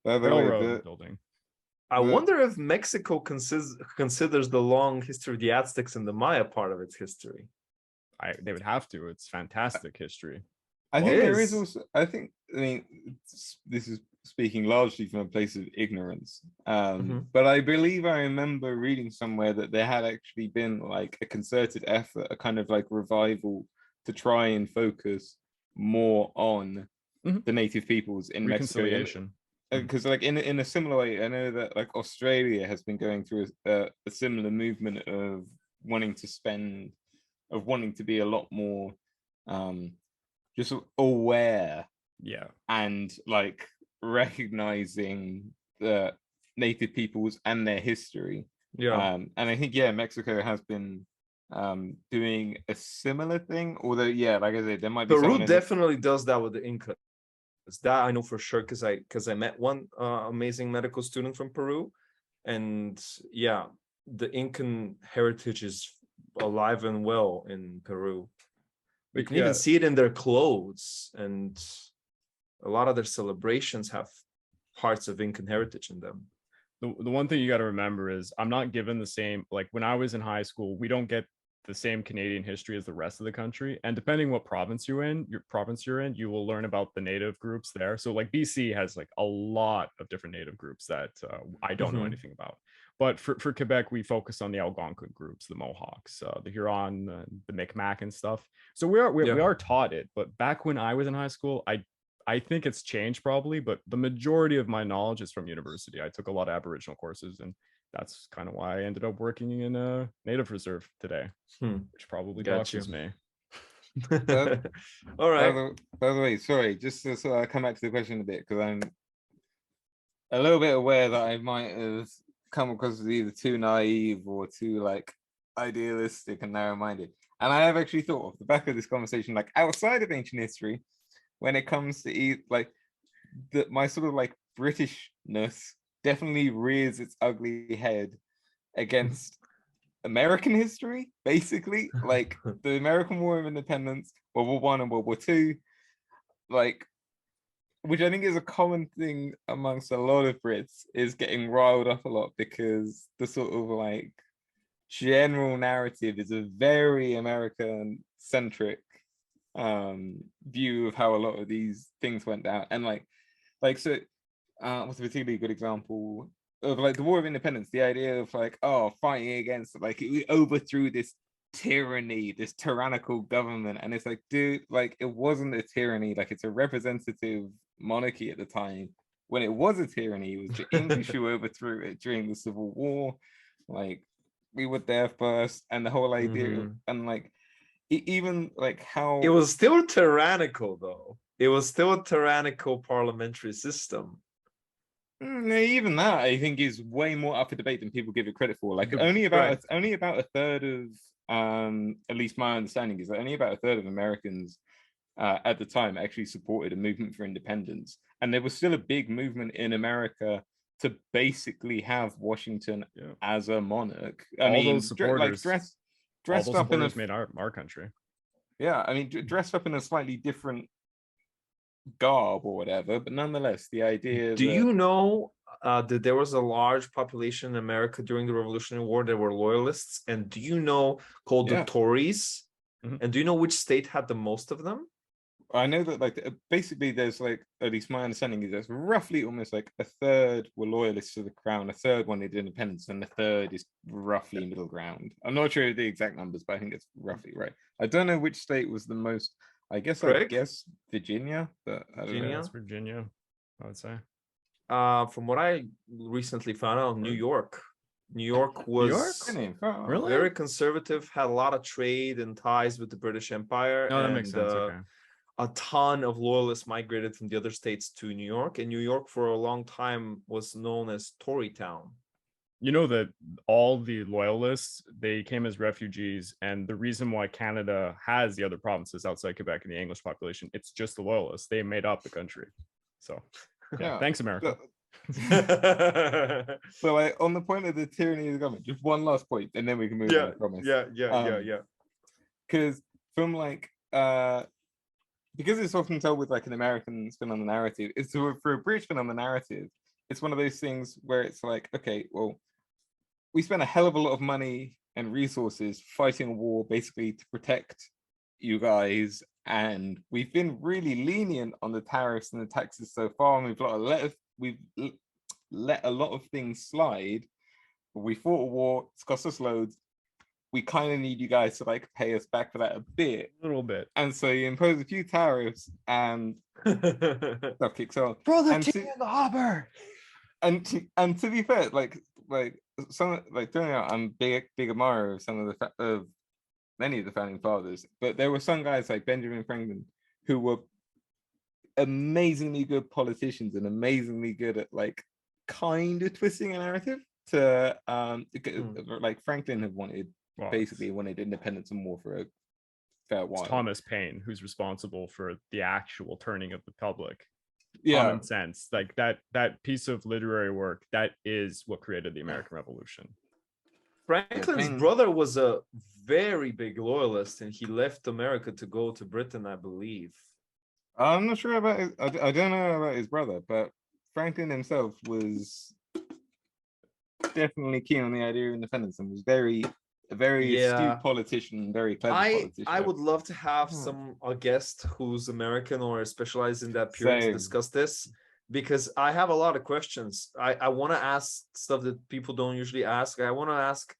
Railroad building. I wonder if Mexico considers the long history of the Aztecs and the Maya part of its history. They would have to. It's fantastic history. I think there is also. I mean, this is speaking largely from a place of ignorance. But I believe I remember reading somewhere that there had actually been like a concerted effort, a kind of like revival to try and focus more on the native peoples in Mexico. Because like in a similar way, I know that like Australia has been going through a similar movement of wanting to be a lot more just aware, and like recognizing the native peoples and their history. And I think Mexico has been doing a similar thing, although like I said, there might be Peru definitely does that with the Incas. That I know for sure because I met one amazing medical student from Peru, and the Incan heritage is alive and well in Peru. You can even see it in their clothes, and a lot of their celebrations have parts of Incan heritage in them. The one thing you got to remember is I'm not given the same, like when I was in high school, we don't get the same Canadian history as the rest of the country. And depending what province you're in, you will learn about the native groups there. So like BC has like a lot of different native groups that I don't know anything about. But for Quebec, we focus on the Algonquin groups, the Mohawks, the Huron, the Micmac and stuff. So we are taught it. But back when I was in high school, I think it's changed probably, but the majority of my knowledge is from university. I took a lot of Aboriginal courses, and that's kind of why I ended up working in a native reserve today, which probably doxes me. All right. By the way, sorry, just so I come back to the question a bit, because I'm a little bit aware that I might have come across as either too naive or too like idealistic and narrow-minded. And I have actually thought off the back of this conversation, like outside of ancient history, when it comes to my sort of like Britishness definitely rears its ugly head against American history, basically. Like the American War of Independence, World War I and World War II, like, which I think is a common thing amongst a lot of Brits, is getting riled up a lot because the sort of like general narrative is a very American centric view of how a lot of these things went down. And what's a particularly good example of like the War of Independence, the idea of like, fighting against, like, we overthrew this tyranny, this tyrannical government. And it's like, dude, like, it wasn't a tyranny, like, it's a representative monarchy at the time. when it was a tyranny, it was the English who overthrew it during the Civil War. Like, we were there first, and the whole idea, and like, even like how it was still tyrannical, though. It was still a tyrannical parliamentary system. Even that, I think, is way more up for debate than people give it credit for. Like, only about a third of, at least my understanding is that only about a third of Americans at the time actually supported a movement for independence, and there was still a big movement in America to basically have Washington as a monarch. I mean, those supporters, like dressed up in made our country. Yeah, I mean, dressed up in a slightly different garb or whatever, but nonetheless, the idea. Do you know that there was a large population in America during the Revolutionary War that were loyalists? And do you know called the Tories? And do you know which state had the most of them? I know that, like, basically there's, like, at least my understanding is there's roughly almost like a third were loyalists to the crown, a third wanted independence, and a third is roughly middle ground. I'm not sure of the exact numbers, but I think it's roughly right. I don't know which state was the most. I guess Virginia, but I don't know. It's Virginia, I would say. From what I recently found out, New York. New York was really very conservative, had a lot of trade and ties with the British Empire. Oh, that makes sense. Okay. A ton of loyalists migrated from the other states to New York, and New York for a long time was known as Tory Town. You know that all the loyalists, they came as refugees, and the reason why Canada has the other provinces outside Quebec and the English population, it's just the loyalists. They made up the country. So yeah, thanks, America. So, like, on the point of the tyranny of the government, just one last point, and then we can move on, I promise. Yeah. Because from like because it's often told with like an American spin on the narrative, it's for a British spin on the narrative, it's one of those things where it's like, okay, well, we spent a hell of a lot of money and resources fighting a war basically to protect you guys, and we've been really lenient on the tariffs and the taxes so far, and we've let a lot of things slide, but we fought a war, it's cost us loads. We kind of need you guys to like pay us back for that a little bit. And so you impose a few tariffs and stuff kicks on. Throw the tea in the hopper. And to be fair, like some, like, turning out, I'm big admirer of some of many of the founding fathers, but there were some guys like Benjamin Franklin who were amazingly good politicians and amazingly good at like kind of twisting a narrative to like Franklin had basically wanted independence and war for a fair while. It's Thomas Paine who's responsible for the actual turning of the public. Common sense, like that piece of literary work, that is what created the American Revolution. Franklin's brother was a very big loyalist, and he left America to go to Britain, I believe. I'm not sure about I don't know about his brother, but Franklin himself was definitely keen on the idea of independence and was a very astute politician, very clever politician. I would love to have a guest who's American or specialized in that period to discuss this, because I have a lot of questions. I want to ask stuff that people don't usually ask. I want to ask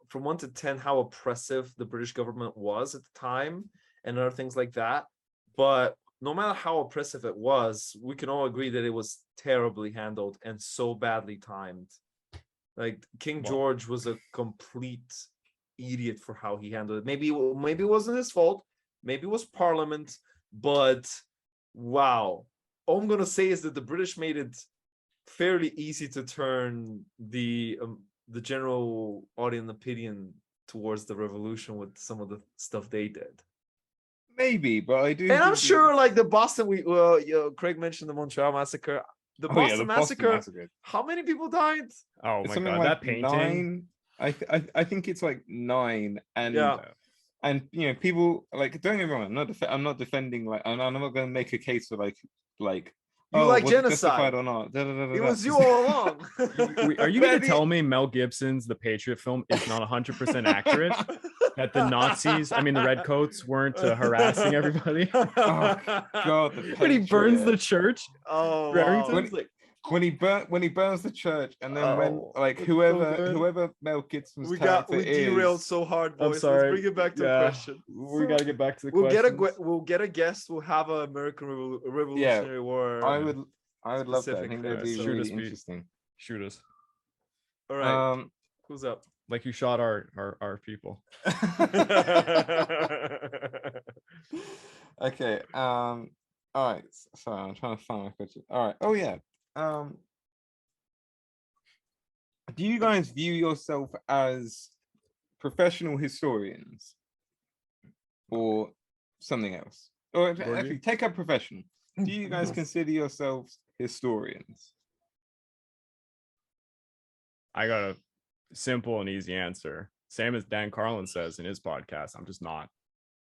from 1 to 10 how oppressive the British government was at the time and other things like that. But no matter how oppressive it was, we can all agree that it was terribly handled and so badly timed. Like, King George was a complete idiot for how he handled it. Maybe it wasn't his fault. Maybe it was Parliament. But wow, all I'm gonna say is that the British made it fairly easy to turn the general audience opinion towards the revolution with some of the stuff they did. Maybe, but I do. And I'm sure, like the Boston, Craig mentioned the Montreal Massacre. The Boston Massacre. How many people died? Oh my god, like that painting. 9. I think it's like 9, and you know, people, like, don't get me wrong, I'm not defending, like, I'm not going to make a case for like you like genocide or not. It was you all along. Are you going to tell me Mel Gibson's The Patriot film is not 100% accurate? That the Nazis, I mean the Redcoats, weren't harassing everybody? Oh god, when he burns the church. Oh, wow. When he burns the church, and then when, like, whoever Mel Gibson's character we derailed so hard, boys. I'm sorry. Let's bring it back to the question. We gotta get back to the question. We'll get a guest. We'll have an American Revolutionary War. I would love that. I think specifically. that'd be So- Shoot really us, Pete. interesting. Shoot us. All right, Um, who's up? Like you shot our people. okay. All right. Sorry, I'm trying to find my question. All right. Oh yeah. Do you guys view yourself as professional historians or something else? Or Georgie? actually, take up professional. Do you guys consider yourselves historians? I got a simple and easy answer. Same as Dan Carlin says in his podcast. I'm just not.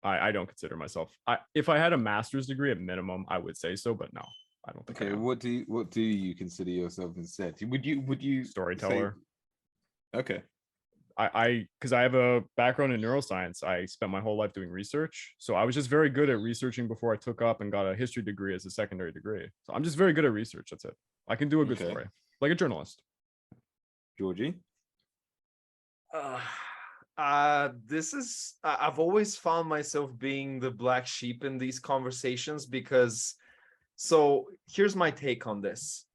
I don't consider myself. If I had a master's degree at minimum, I would say so, but no, I don't think. Okay, what do you consider yourself instead? Would you Storyteller. Say... Okay. Because I have a background in neuroscience. I spent my whole life doing research, so I was just very good at researching before I took up and got a history degree as a secondary degree. So I'm just very good at research. That's it. I can do a good story, like a journalist. Georgie? This is I've always found myself being the black sheep in these conversations because so here's my take on this.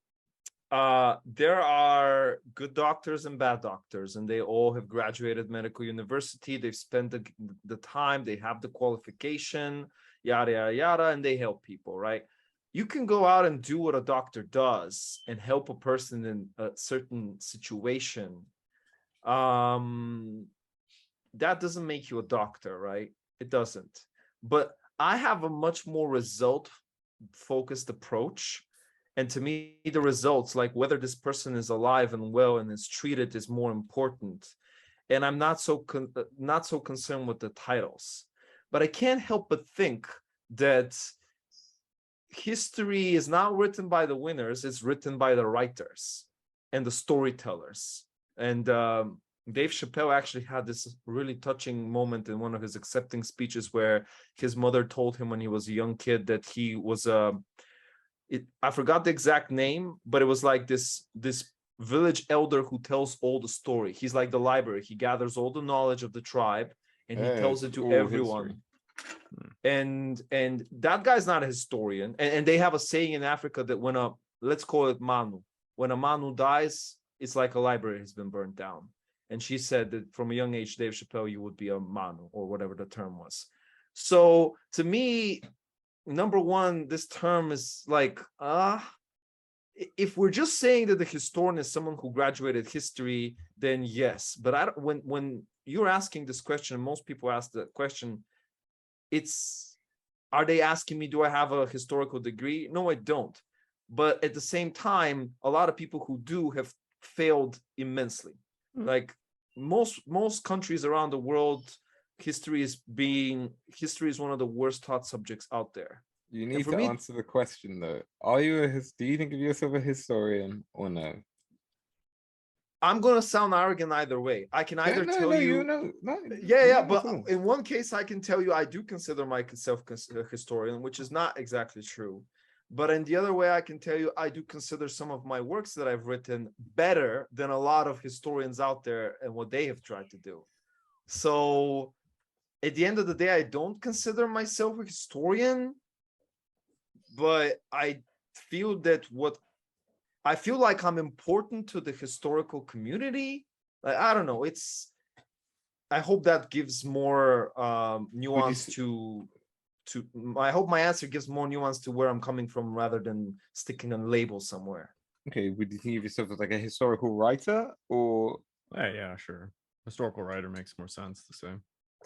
There are good doctors and bad doctors, and they all have graduated medical university. They've spent the time, they have the qualification, yada yada yada, and they help people, right? You can go out and do what a doctor does and help a person in a certain situation. That doesn't make you a doctor, right? It doesn't. But I have a much more result focused approach. And to me, the results, like whether this person is alive and well and is treated, is more important. And I'm not so concerned with the titles. But I can't help but think that history is not written by the winners, it's written by the writers and the storytellers. And Dave Chappelle actually had this really touching moment in one of his accepting speeches where his mother told him when he was a young kid that he was I forgot the exact name, but it was like this village elder who tells all the story. He's like the library. He gathers all the knowledge of the tribe and he tells it to everyone. And that guy's not a historian. And they have a saying in Africa that let's call it Manu. When a Manu dies, it's like a library has been burned down. And she said that from a young age, Dave Chappelle, you would be a Manu or whatever the term was. So to me, number one, this term is like, if we're just saying that the historian is someone who graduated history, then yes. But when you're asking this question, most people ask the question, are they asking me, do I have a historical degree? No, I don't. But at the same time, a lot of people who do have failed immensely. Like most countries around the world, history is one of the worst taught subjects out there. You need to answer the question though. Do you think of yourself a historian or no? I'm gonna sound arrogant either way. I can either tell you, but in one case I can tell you I do consider myself a historian, which is not exactly true. But in the other way, I can tell you I do consider some of my works that I've written better than a lot of historians out there and what they have tried to do. So at the end of the day, I don't consider myself a historian, but I feel like I'm important to the historical community. Like, I don't know. I hope that gives more nuance I hope my answer gives more nuance to where I'm coming from rather than sticking a label somewhere. Okay, would you think of yourself as like a historical writer or? Yeah, sure. Historical writer makes more sense to say.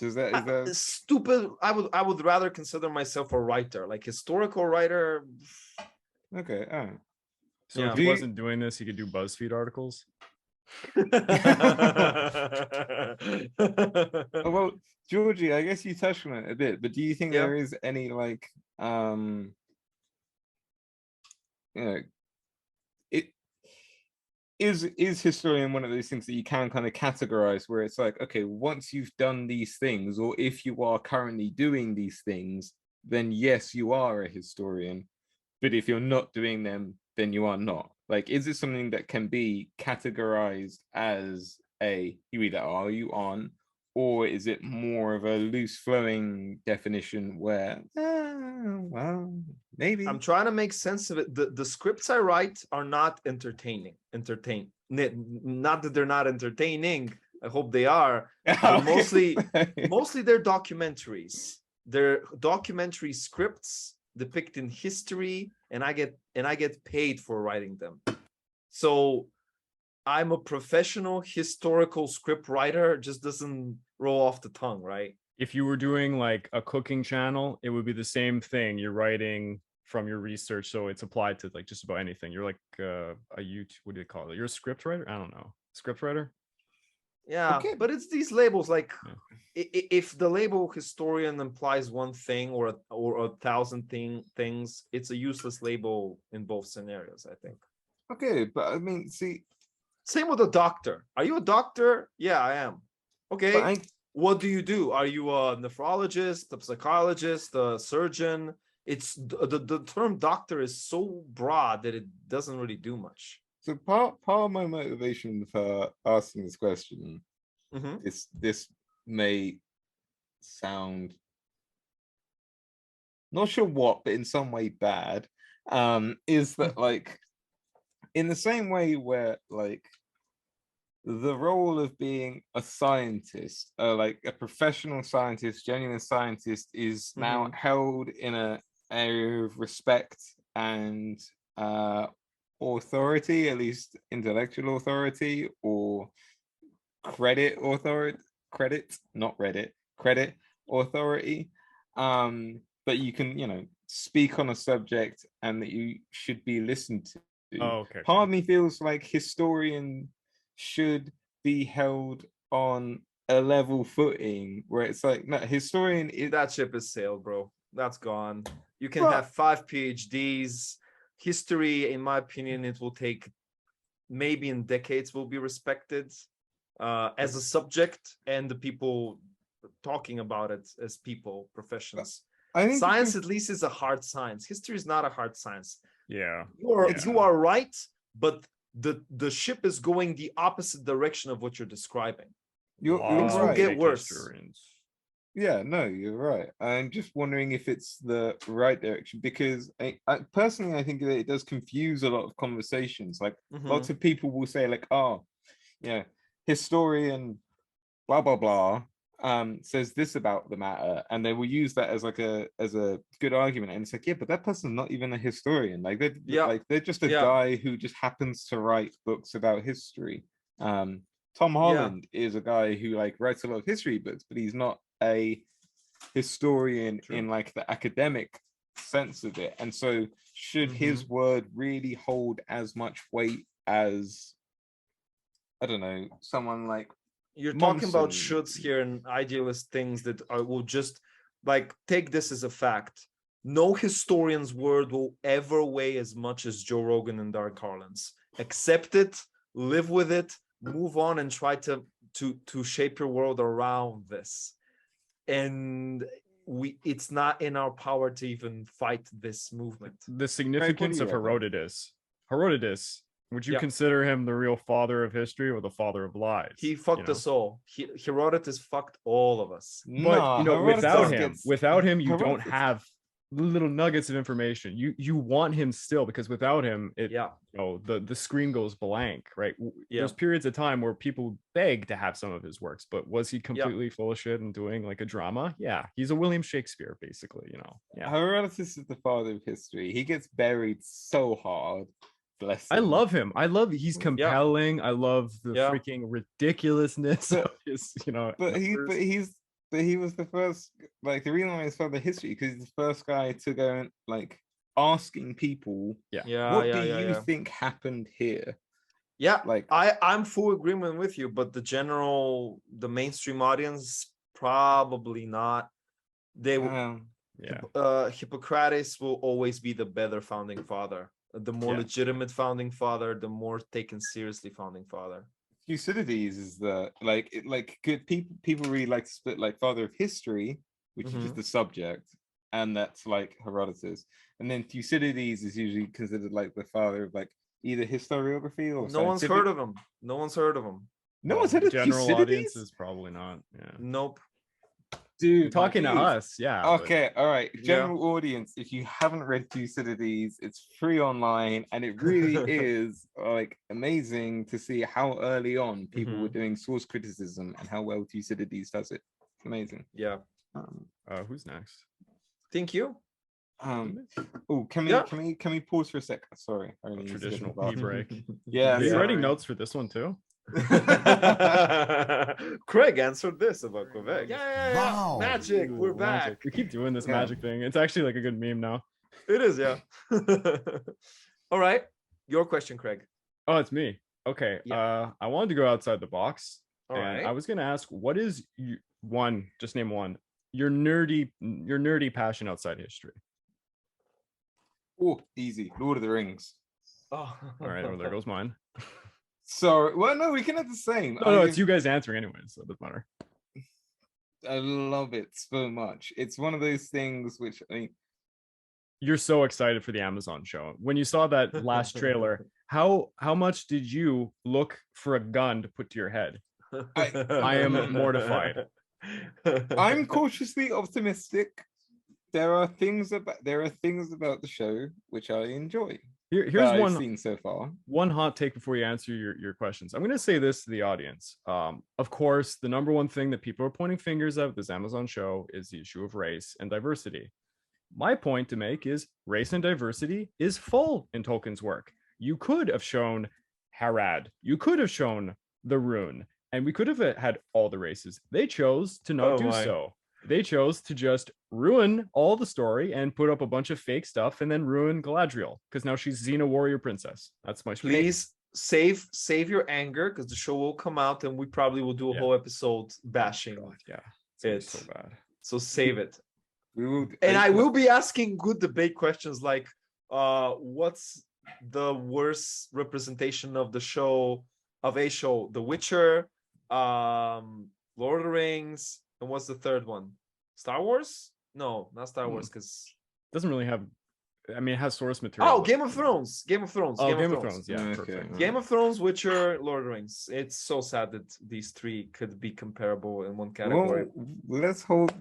Is that stupid? I would rather consider myself a writer, like historical writer. Okay, all right. So if he wasn't doing this, he could do BuzzFeed articles. Well, Georgie, I guess you touched on it a bit, but do you think there is any like is historian one of those things that you can kind of categorize where it's like, okay, once you've done these things, or if you are currently doing these things, then yes, you are a historian. But if you're not doing them, then you are not. Like, is it something that can be categorized as you either are you on, or is it more of a loose flowing definition where, well, Maybe. I'm trying to make sense of it. The scripts I write are not entertaining. Not that they're not entertaining. I hope they are. But mostly they're documentaries. They're documentary scripts depicting history, and I get paid for writing them. So I'm a professional historical script writer. It just doesn't roll off the tongue, right? If you were doing like a cooking channel, it would be the same thing. You're writing from your research, so it's applied to like just about anything. You're like a YouTube, what do you call it? You're a script writer? I don't know. Script writer? Yeah, Okay. but it's these labels. Like, Yeah. if the label historian implies one thing or a thousand things, it's a useless label in both scenarios, I think. Okay, but I mean, see, Same with a doctor. Are you a doctor? Yeah, I am. Okay. but What do you do? Are you a nephrologist, a psychologist, a surgeon? It's the term doctor is so broad that it doesn't really do much. so part of my motivation for asking this question, Mhm. this may sound not sure what, but in some way bad, is that like in the same way where like the role of being a scientist, like a professional scientist, genuine scientist, is now held in a area of respect and authority, at least intellectual authority or credit authority, not Reddit, credit authority, that you can, speak on a subject and that you should be listened to. Oh, okay. Part of me feels like historian should be held on a level footing where it's like, no, historian is That ship has sailed, bro. That's gone. You can Well- have 5 PhDs. History, in my opinion, it will take maybe in decades will be respected as a subject, and the people talking about it as people, professions. I think Science at least is a hard science. History is not a hard science. Yeah. You are right, but the ship is going the opposite direction of what you're describing. you're Things will right. get worse. Yeah, no, you're right. I'm just wondering if it's the right direction because I personally I think that it does confuse a lot of conversations. Like lots of people will say like, oh, yeah, historian blah blah blah says this about the matter, and they will use that as like a good argument. And it's like, yeah, but that person's not even a historian. Like they're just a guy who just happens to write books about history. Tom Holland is a guy who like writes a lot of history books, but he's not a historian in like the academic sense of it. And so should his word really hold as much weight as, I don't know, someone like you're talking about Monson? shoulds here and idealist things that will just like take this as a fact. No historian's word will ever weigh as much as Joe Rogan and Dark Carlin's. Accept it, live with it, move on, and try to shape your world around this. And it's not in our power to even fight this movement. The significance of Herodotus. Would you Yeah. consider him the real father of history or the father of lies? He fucked us all. Herodotus fucked all of us. But without him, you don't Herodotus- have little nuggets of information. You want him still, because without him, the screen goes blank, right? There's periods of time where people beg to have some of his works, but was he completely full of shit and doing like a drama? Yeah, he's a William Shakespeare, basically. Herodotus is the father of history. He gets buried so hard. Bless him. I love him. He's compelling. I love the freaking ridiculousness of his, But he was the first, like the reason why he's father of history, because he's the first guy to go and like asking people, what do you think happened here? Yeah, like I'm full agreement with you, but the mainstream audience probably not. They will. Hippocrates will always be the better founding father, the more legitimate founding father, the more taken seriously founding father. Thucydides is the good people really like to split like father of history, which is just the subject, and that's like Herodotus, and then Thucydides is usually considered like the father of like either historiography or no one's heard of him. No one's heard of him. No one's heard of general Thucydides? audiences probably not. Yeah. Nope. Dude, talking to please. us, yeah. but- Okay, all right. Yeah. General audience, if you haven't read Thucydides, it's free online, and it really is like amazing to see how early on people were doing source criticism and how well Thucydides does it. It's amazing. Yeah. Who's next? Thank you. Oh, can we pause for a sec? Sorry, I really need to go to Traditional the pee bathroom. break. Yeah, Are you sorry. writing notes for this one too? Craig answered this about Quebec. Yeah. Wow. Magic, we're back. Magic. We keep doing this Yeah. magic thing. It's actually like a good meme now. It is, yeah. All right. Your question, Craig. Oh, it's me. Okay. Yeah. I wanted to go outside the box. All and right. I was gonna ask, what is one? Just name one. Your nerdy passion outside history. Oh, easy. Lord of the Rings. Oh. All right, well, there goes mine. Sorry. Well, no, we can have the same. No, it's you guys answering anyway, so it doesn't matter. I love it so much. It's one of those things which I mean, You're so excited for the Amazon show. When you saw that last trailer, how much did you look for a gun to put to your head? I am mortified. I'm cautiously optimistic. There are things about the show which I enjoy. Here's that I've one seen so far. one hot take before you answer your questions. I'm going to say this to the audience. Of course, the number one thing that people are pointing fingers at with this Amazon show is the issue of race and diversity. My point to make is race and diversity is full in Tolkien's work. You could have shown Harad. You could have shown the Rune. And we could have had all the races. They chose to not do so. They chose to just ruin all the story and put up a bunch of fake stuff and then ruin Galadriel because now she's Xena warrior princess. That's my Please save your anger because the show will come out and we probably will do a whole episode bashing. God, yeah, It's so bad. So save it. We will, And I will be asking good debate questions like, what's the worst representation of the show, of a show? The Witcher, Lord of the Rings, and what's the third one? Star Wars? No, not Star Wars, because Doesn't really have. I mean, it has source material. oh, Game of Thrones. Game of Thrones. Oh, Game of Thrones. Yeah, Okay. perfect. Game of Thrones, Witcher, Lord of the Rings. It's so sad that these three could be comparable in one category. Well, let's hold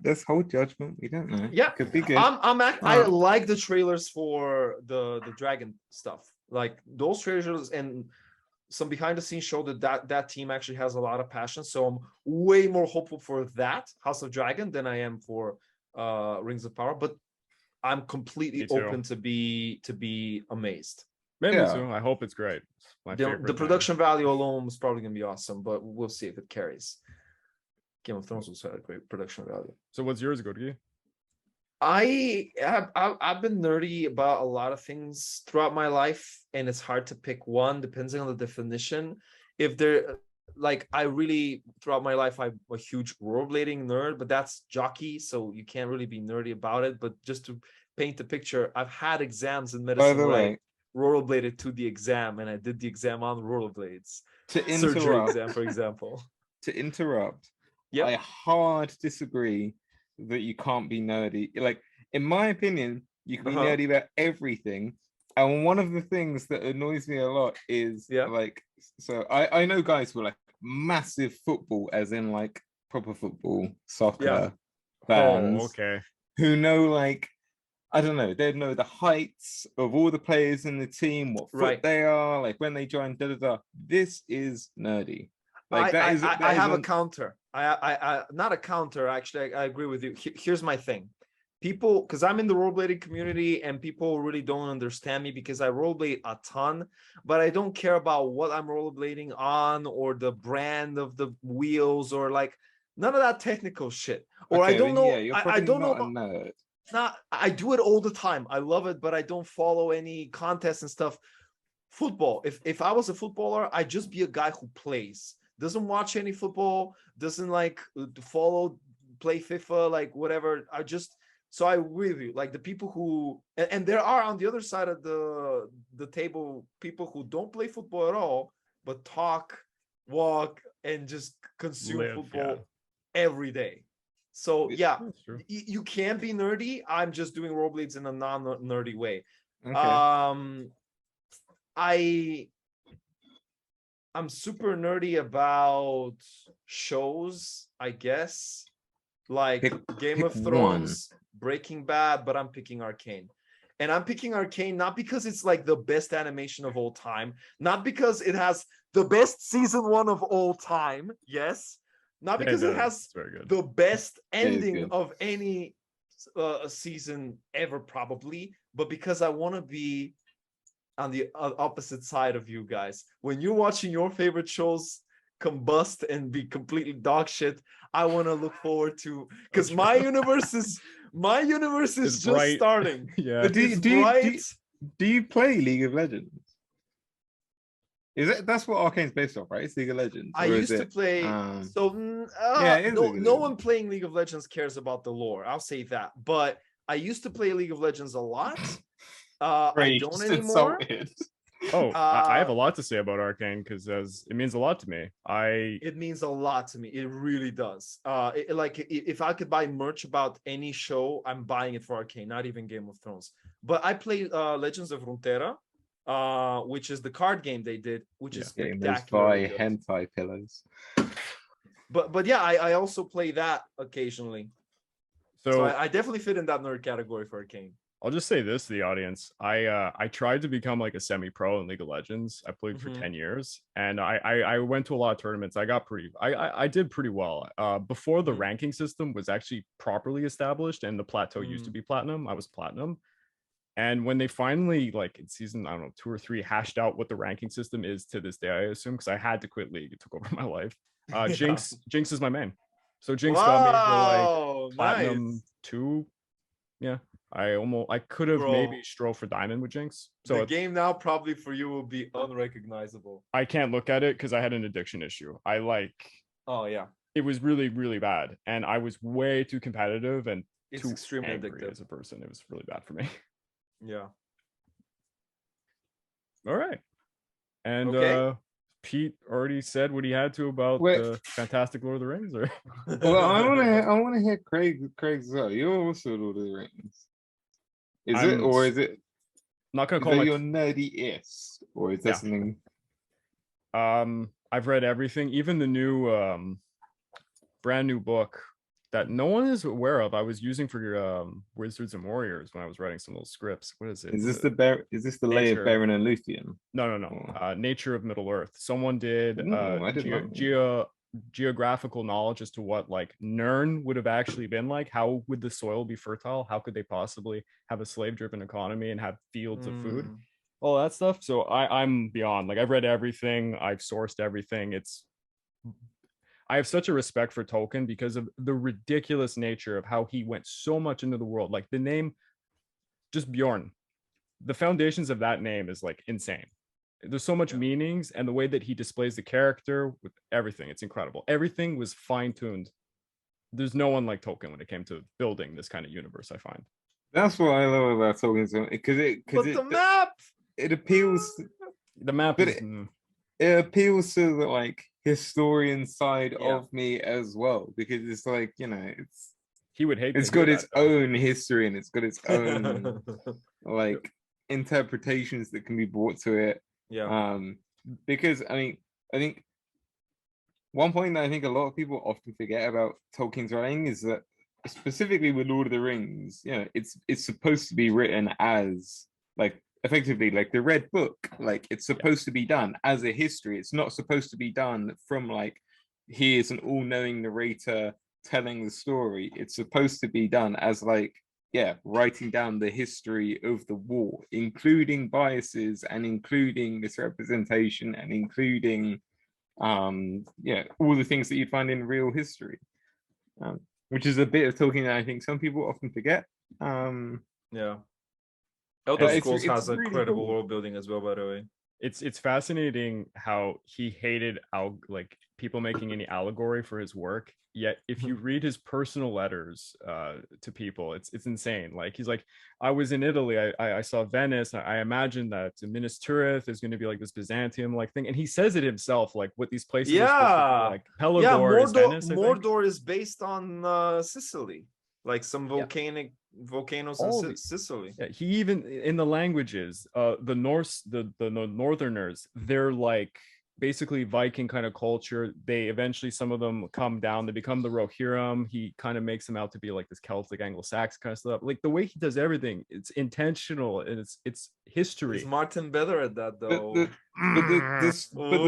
judgment. We don't know. Yeah, could be good. I like the trailers for the dragon stuff. Like those trailers and some behind the scenes show that team actually has a lot of passion. So I'm way more hopeful for that House of Dragon than I am for Rings of Power. But I'm completely open to be amazed. Maybe Yeah. so. I hope it's great. It's my favorite The thing. production value alone is probably gonna be awesome, but we'll see if it carries. Game of Thrones also had a great production value. So what's yours, Georgi? I've been nerdy about a lot of things throughout my life, and it's hard to pick one depending on the definition. If they're like, I really throughout my life I'm a huge rollerblading nerd, but that's jockey, so you can't really be nerdy about it. But just to paint the picture, I've had exams in medicine where I rollerbladed to the exam, and I did the exam on rollerblades. Surgery exam, for example. To interrupt, Yep. I hard disagree that you can't be nerdy. Like, in my opinion, you can be nerdy about everything. And one of the things that annoys me a lot is like, so I know guys who are like massive football, as in like proper football, soccer fans, okay. who know, like, I don't know, they'd know the heights of all the players in the team, what foot they are, like when they join, This is nerdy. Like I have a counter. I not a counter, actually. I agree with you. Here's my thing. People, because I'm in the rollerblading community and people really don't understand me because I rollerblade a ton, but I don't care about what I'm rollerblading on or the brand of the wheels or like none of that technical shit. Or I don't know. I don't know. I do it all the time. I love it, but I don't follow any contests and stuff. Football. If I was a footballer, I'd just be a guy who plays. Doesn't watch any football, doesn't like follow, play FIFA, like whatever. So I agree with you. Like the people who, and there are on the other side of the table, people who don't play football at all, but talk, walk, and just consume football every day. So yeah, you can be nerdy. I'm just doing rollerblades in a non-nerdy way. Okay. I'm super nerdy about shows, I guess. like Game pick of Thrones, Breaking Bad, but I'm picking Arcane. And I'm picking Arcane not because it's like the best animation of all time, not because it has the best season 1 of all time, yes, not because it has the best ending of any season ever probably, but because I want to be on the opposite side of you guys. When you're watching your favorite shows combust and be completely dog shit, I want to look forward to, because my universe is just bright. starting. Yeah. But do you play League of Legends? That's what Arcane's based off, right? It's League of Legends. I used to play. No one playing League of Legends cares about the lore. I'll say that. But I used to play League of Legends a lot. I don't anymore. I have a lot to say about Arcane because it means a lot to me. It means a lot to me. It really does. If I could buy merch about any show, I'm buying it for Arcane, not even Game of Thrones. But I play Legends of Runeterra, which is the card game they did, which is spectacular. Hentai pillows. But yeah, I also play that occasionally. So I definitely fit in that nerd category for Arcane. I'll just say this to the audience. I tried to become like a semi-pro in League of Legends. I played for 10 years and I went to a lot of tournaments. I did pretty well. Before the ranking system was actually properly established and the plateau used to be platinum, I was platinum. And when they finally, like in season, I don't know, 2 or 3, hashed out what the ranking system is to this day, I assume, because I had to quit League. It took over my life. Jinx is my main. So Jinx got me for like platinum 2. Yeah. I could have maybe strove for diamond with Jinx. So the game now probably for you will be unrecognizable. I can't look at it because I had an addiction issue. It was really, really bad. And I was way too competitive and too extremely addictive as a person. It was really bad for me. Yeah. All right. And Pete already said what he had to about the fantastic Lord of the Rings, or well, I wanna hear Craig's you're also Lord of the Rings. Is it not gonna call it your nerdy-est, or is that something? I've read everything, even the new brand new book that no one is aware of. I was using for Wizards and Warriors when I was writing some little scripts. What is it? Is this the Lay of Beren and Luthien? No. Nature of Middle Earth. Someone did geographical knowledge as to what like Nirn would have actually been like. How would the soil be fertile? How could they possibly have a slave-driven economy and have fields of food? All that stuff. So I'm beyond. Like I've read everything. I've sourced everything. I have such a respect for Tolkien because of the ridiculous nature of how he went so much into the world. Like the name, just Bjorn, the foundations of that name is like insane. There's so much meanings, and the way that he displays the character with everything, it's incredible. Everything was fine-tuned. There's no one like Tolkien when it came to building this kind of universe, I find. That's what I love about Tolkien, because the map, it appeals. The map is, it appeals to the like historian side of me as well, because it's like, he would hate it's got its own history and it's got its own like interpretations that can be brought to it. Because I think one point that I think a lot of people often forget about Tolkien's writing is that specifically with Lord of the Rings, it's supposed to be written as like effectively like the Red Book. Like it's supposed to be done as a history. It's not supposed to be done from like, here's an all-knowing narrator telling the story. It's supposed to be done as like, writing down the history of the war, including biases and including misrepresentation and including all the things that you'd find in real history, which is a bit of Tolkien that I think some people often forget. Elder Scrolls has really incredible world building as well, by the way. It's fascinating how he hated like people making any allegory for his work. Yet if you read his personal letters to people, it's insane. Like he's like, I was in Italy, I saw Venice, I imagined that Minas Tirith is going to be like this Byzantium like thing, and he says it himself, like what these places are supposed to be, like Pelagor is Venice, Mordor is based on Sicily, like some volcanoes in Sicily. He even in the languages, the Norse, the Northerners, they're like basically Viking kind of culture. They eventually, some of them come down, they become the Rohirrim. He kind of makes them out to be like this Celtic Anglo-Saxon kind of stuff. Like the way he does everything, it's intentional and it's history. Is Martin better at that though? The specific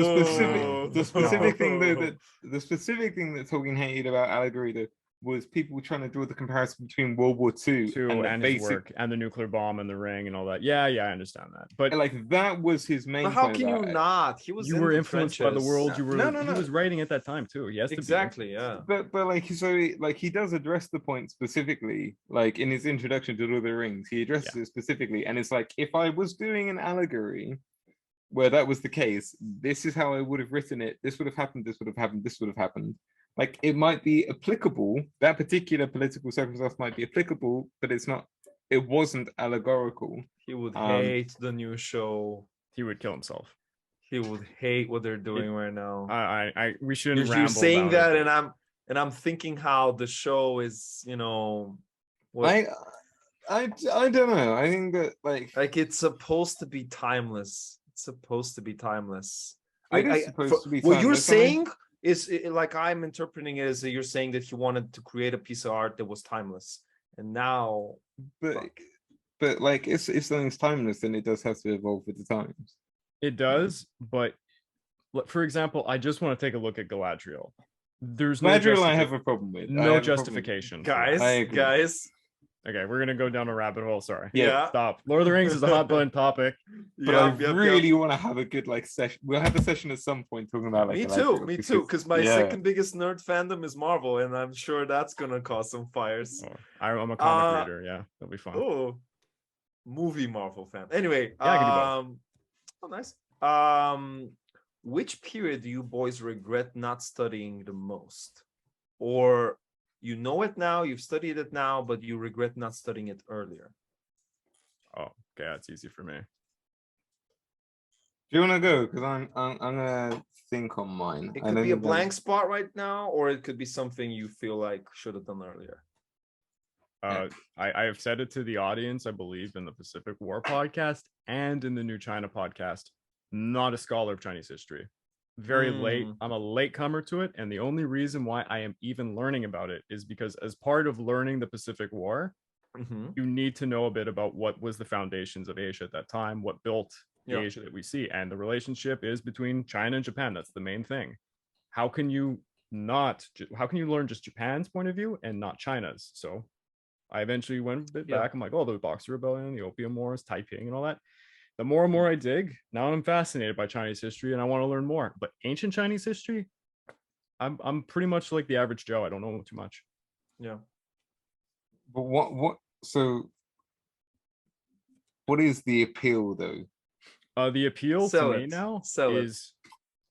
thing though that the specific thing that Tolkien hated about allegory though was people trying to draw the comparison between World War II and his work and the nuclear bomb and the ring and all that. Yeah, I understand that. But like that was his main. But how point can you about it. not? He was. You were influenced by the world. You were. No. He was writing at that time too. He has to exactly. Yeah. But like he does address the point specifically. Like in his introduction to Lord of the Rings, he addresses it specifically, and it's like if I was doing an allegory where that was the case, this is how I would have written it. This would have happened. This would have happened. This would have happened. Like it might be applicable. That particular political circumstance might be applicable, but it's not. It wasn't allegorical. He would hate the new show. He would kill himself. He would hate what they're doing right now. We shouldn't. You're saying that, and I'm thinking how the show is. You know, I don't know. I think that like it's supposed to be timeless. It's supposed to be timeless. It is supposed to be what you're timeless, saying is like I'm interpreting it as you're saying that he wanted to create a piece of art that was timeless, and now. But like if something's timeless, then it does have to evolve with the times. It does, but for example, I just want to take a look at Galadriel. There's no Galadriel I have a problem with. No justification. Guys. Okay, we're gonna go down a rabbit hole. Sorry. Yeah. Stop. Lord of the Rings is a hot button topic. But I really want to have a good like session. We'll have a session at some point talking about like me too. Because my second biggest nerd fandom is Marvel, and I'm sure that's gonna cause some fires. Oh, I'm a comic reader. Yeah, that'll be fun. Oh, movie Marvel fan. Anyway, I can do both. Oh, nice. Which period do you boys regret not studying the most, or you know it now, you've studied it now, but you regret not studying it earlier? Oh, okay, that's easy for me. Do you want to go? Because I'm gonna think on mine. It could be a blank spot right now, or it could be something you feel like should have done earlier. I have said it to the audience, I believe, in the Pacific War podcast and in the New China podcast. Not a scholar of Chinese history. Very late. I'm a latecomer to it, and the only reason why I am even learning about it is because as part of learning the Pacific War, you need to know a bit about what was the foundations of Asia at that time, what built the Asia that we see, and the relationship is between China and Japan. That's the main thing. How can you learn just Japan's point of view and not China's? So I eventually went a bit back. I'm like, oh, the Boxer Rebellion, the Opium Wars, Taiping, and all that. The more and more I dig, now I'm fascinated by Chinese history and I want to learn more. But ancient Chinese history, I'm pretty much like the average Joe. I don't know too much. Yeah. But what is the appeal though? The appeal to me now is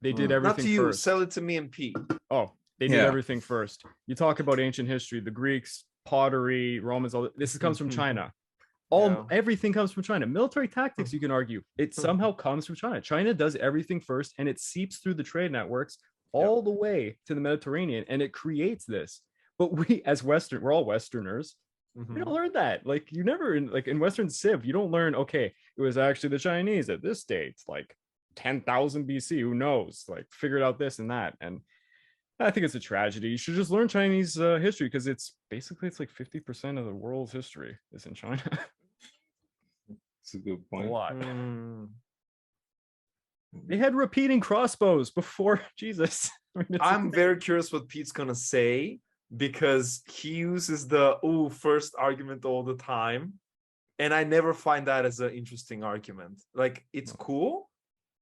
they did everything not to you, first. Sell it to me and Pete. Oh, they did everything first. You talk about ancient history, the Greeks, pottery, Romans, all this comes from China. Everything comes from China. Military tactics, you can argue, it somehow comes from China. China does everything first, and it seeps through the trade networks all the way to the Mediterranean, and it creates this. But we, as we're all Westerners. We don't learn that. Like you never in Western Civ, you don't learn. Okay, it was actually the Chinese at this date, like 10,000 BC. Who knows? Like figured out this and that, and I think it's a tragedy. You should just learn Chinese history because it's like 50% of the world's history is in China. That's a good point. A lot. They had repeating crossbows before Jesus. I'm very curious what Pete's gonna say because he uses the first argument all the time, and I never find that as an interesting argument. Like it's cool.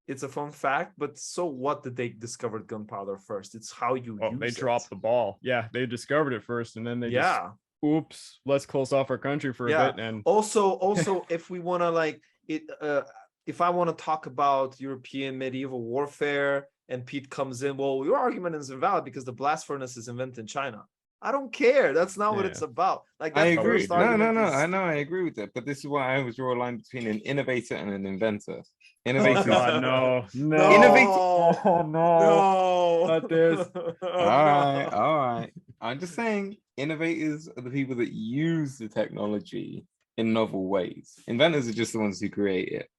It's a fun fact, but so what did they discover gunpowder first? It's how you use they it. dropped the ball. Yeah, they discovered it first, and then they just, oops, let's close off our country for a bit. And also, if we want to if I want to talk about European medieval warfare, and Pete comes in, well, your argument is invalid because the blast furnace is invented in China. I don't care. That's not what it's about. Like I agree. No. I know. I agree with that. But this is why I always draw a line between an innovator and an inventor. Innovator. Oh God, no. Innovator. Oh no. Not this. All right. I'm just saying, innovators are the people that use the technology in novel ways. Inventors are just the ones who create it,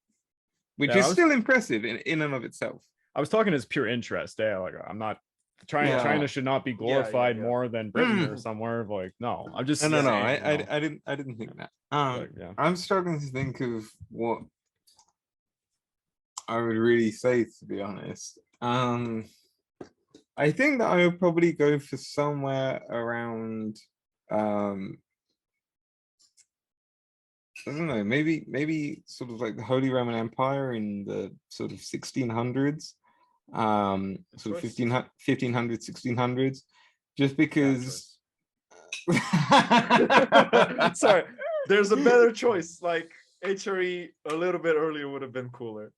which is still impressive in and of itself. I was talking as pure interest. Yeah, like I'm not trying. Yeah. China should not be glorified yeah. more than Britain or somewhere. Like, no, I'm just No. saying, you know, I didn't think that. like, yeah. I'm struggling to think of what I would really say, to be honest. I think that I would probably go for somewhere around I don't know, maybe sort of like the Holy Roman Empire in the sort of 1600s, sort of 1500s, 1600s, just because. Sorry, there's a better choice. Like HRE a little bit earlier would have been cooler.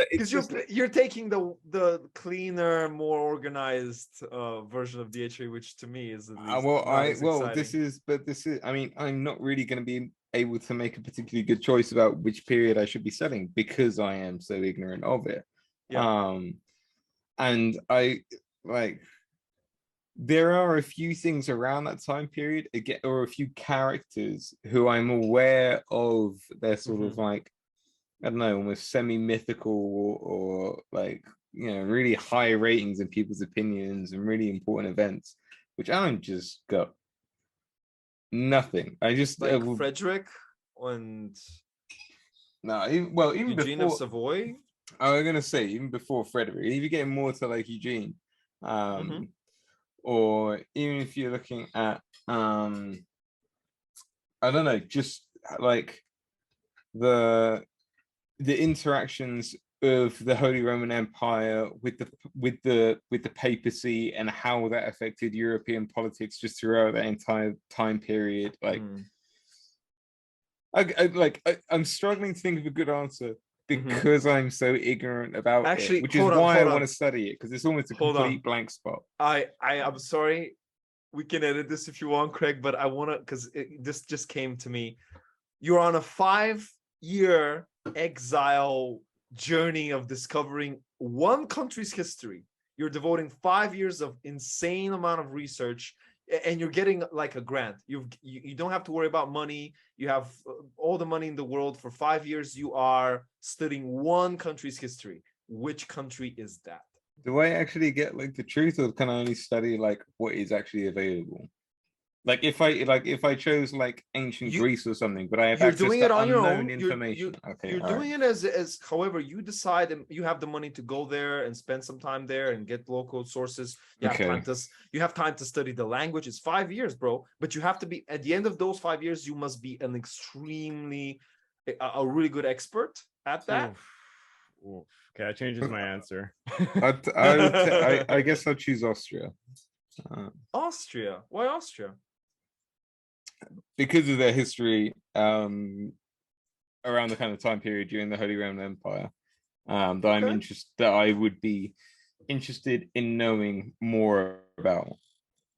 Because you're taking the cleaner, more organized version of the HRE, which to me is at least this is. I mean, I'm not really going to be able to make a particularly good choice about which period I should be studying because I am so ignorant of it. Yeah. And I like. There are a few things around that time period, again, or a few characters who I'm aware of. They're sort of like, I don't know, almost semi-mythical or like, you know, really high ratings in people's opinions and really important events, which I don't just got nothing. I just like Frederick and even Eugene before of Savoy. I was gonna say even before Frederick, if you're getting more to like Eugene, or even if you're looking at I don't know, just like the interactions of the Holy Roman Empire with the papacy and how that affected European politics just throughout that entire time period. Like, I'm struggling to think of a good answer because I'm so ignorant about it, which is why I want to study it, because it's almost a complete blank spot. I'm sorry. We can edit this if you want, Craig, but I want to, because this just came to me. You're on a 5-year exile journey of discovering one country's history. You're devoting 5 years of insane amount of research, and you're getting like a grant. You don't have to worry about money. You have all the money in the world. For 5 years, you are studying one country's history. Which country is that? Do I actually get like the truth, or can I only study like what is actually available? Like if I chose like ancient Greece or something, but I have access doing to it on your unknown own. information. You're doing it as however you decide, and you have the money to go there and spend some time there and get local sources. You have time to study the language. It's 5 years, bro. But you have to be, at the end of those 5 years, you must be an extremely a really good expert at that. Oof. Okay, that changes my answer. I guess I'll choose Austria. Austria? Why Austria? Because of their history around the kind of time period during the Holy Roman Empire, that I would be interested in knowing more about.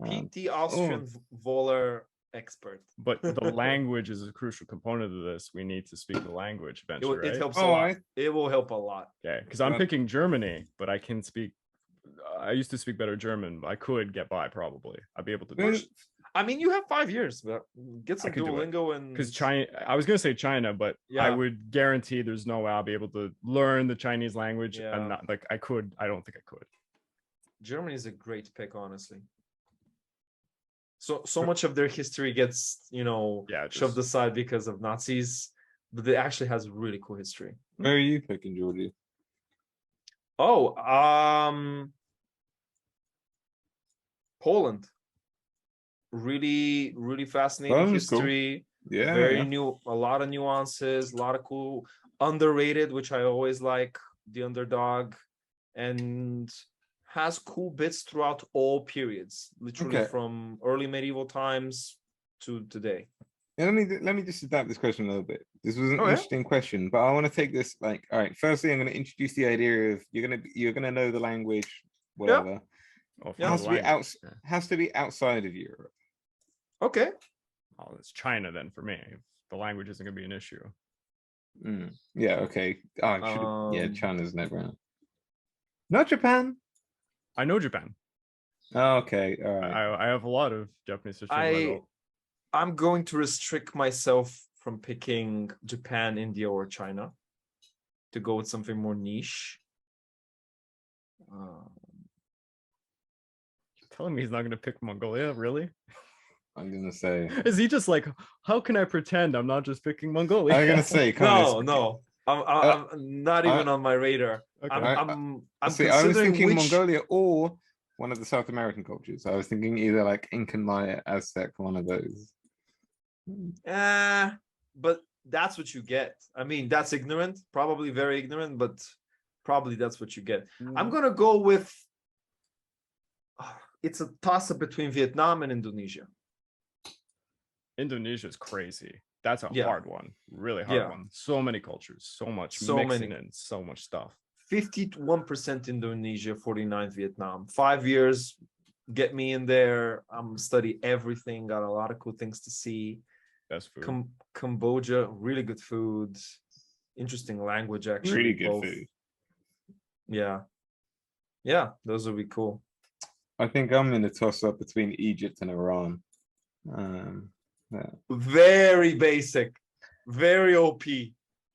PT Austrian Voller expert. But the language is a crucial component of this. We need to speak the language eventually. It helps a lot. It will help a lot. Okay, because I'm picking Germany, but I can speak. I used to speak better German. But I could get by probably. I'd be able to do it. I mean, you have 5 years, but get some Duolingo and because China. I was gonna say China, but I would guarantee there's no way I'll be able to learn the Chinese language. And not like I could. I don't think I could. Germany is a great pick, honestly. So much of their history gets shoved aside because of Nazis, but it actually has really cool history. Where are you picking, Georgi? Oh, Poland. Really, really fascinating history. Cool. Yeah, very new, a lot of nuances, a lot of cool, underrated, which I always like, the underdog, and has cool bits throughout all periods, literally from early medieval times to today. Yeah, let me just adapt this question a little bit. This was an interesting question, but I want to take this like, all right. Firstly, I'm going to introduce the idea of you're gonna know the language, whatever. Has to be outside of Europe. Okay. Oh, it's China then for me. The language isn't going to be an issue. Yeah. Okay. China's never. Not Japan. I know Japan. Oh, okay. All right. I have a lot of Japanese history. I'm going to restrict myself from picking Japan, India, or China to go with something more niche. Telling me he's not gonna pick Mongolia, really? I'm gonna say. Is he just like, how can I pretend I'm not just picking Mongolia? I'm gonna say. No. I'm not even on my radar. Okay. I'm See, I was considering thinking which. Mongolia or one of the South American cultures. I was thinking either like Incan, Maya, Aztec, one of those. But that's what you get. I mean, that's ignorant, probably very ignorant, but probably that's what you get. I'm gonna go with. It's a toss-up between Vietnam and Indonesia. Indonesia is crazy. That's a Yeah. hard one, really hard Yeah. one. So many cultures, so much So mixing many. in, so much stuff. 51% Indonesia, 49 Vietnam. 5 years, get me in there. I'm study everything. Got a lot of cool things to see. Best food. Cambodia, really good food. Interesting language, actually. Really good both. food. Yeah, those would be cool. I think I'm in a toss-up between Egypt and Iran. Yeah. Very basic, very OP.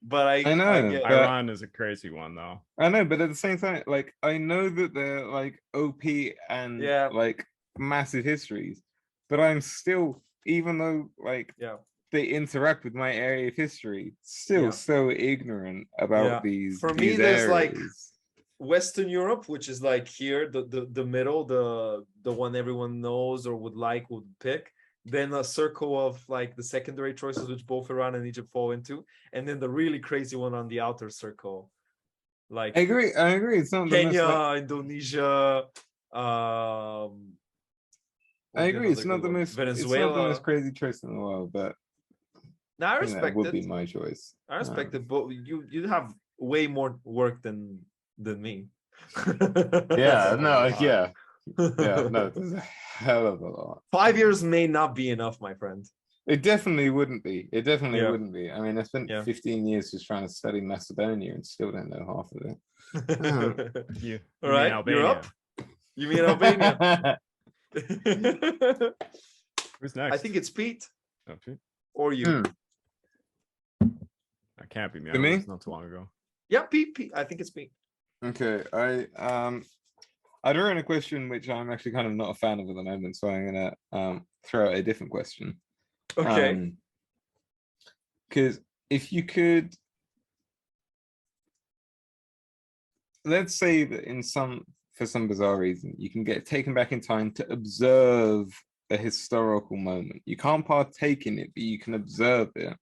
But I know, I get but- Iran is a crazy one though. I know, but at the same time, like I know that they're like OP and Yeah. like massive histories, but I'm still, even though like Yeah. they interact with my area of history, still Yeah. so ignorant about Yeah. these. For me, these there's, like, areas. Western Europe, which is like here, the middle, the one everyone knows or would pick. Then a circle of like the secondary choices, which both Iran and Egypt fall into, and then the really crazy one on the outer circle, like I agree. It's not the most, Kenya, like, Indonesia. I what's agree. It's another not good the one? most. It's not the Venezuela. most crazy choice in the world, but Now I I think that respect would it. be my choice. I respect it, but you have way more work than me. Yeah. a No. lot. Yeah. Yeah. No. There's a hell of a lot. 5 years may not be enough, my friend. It definitely wouldn't be. It definitely Yeah. wouldn't be. I mean, I spent Yeah. 15 years just trying to study Macedonia and still don't know half of it. You All mean right, you're Albania. up. You mean Albania? Who's next? I think it's Pete Oh, Pete? or you. That can't be me. To me? It's not too long ago. Yeah, Pete. I think it's Pete. Okay, I drew in a question which I'm actually kind of not a fan of at the moment, so I'm gonna throw out a different question. Okay. Because if you could, let's say that for some bizarre reason, you can get taken back in time to observe a historical moment. You can't partake in it, but you can observe it.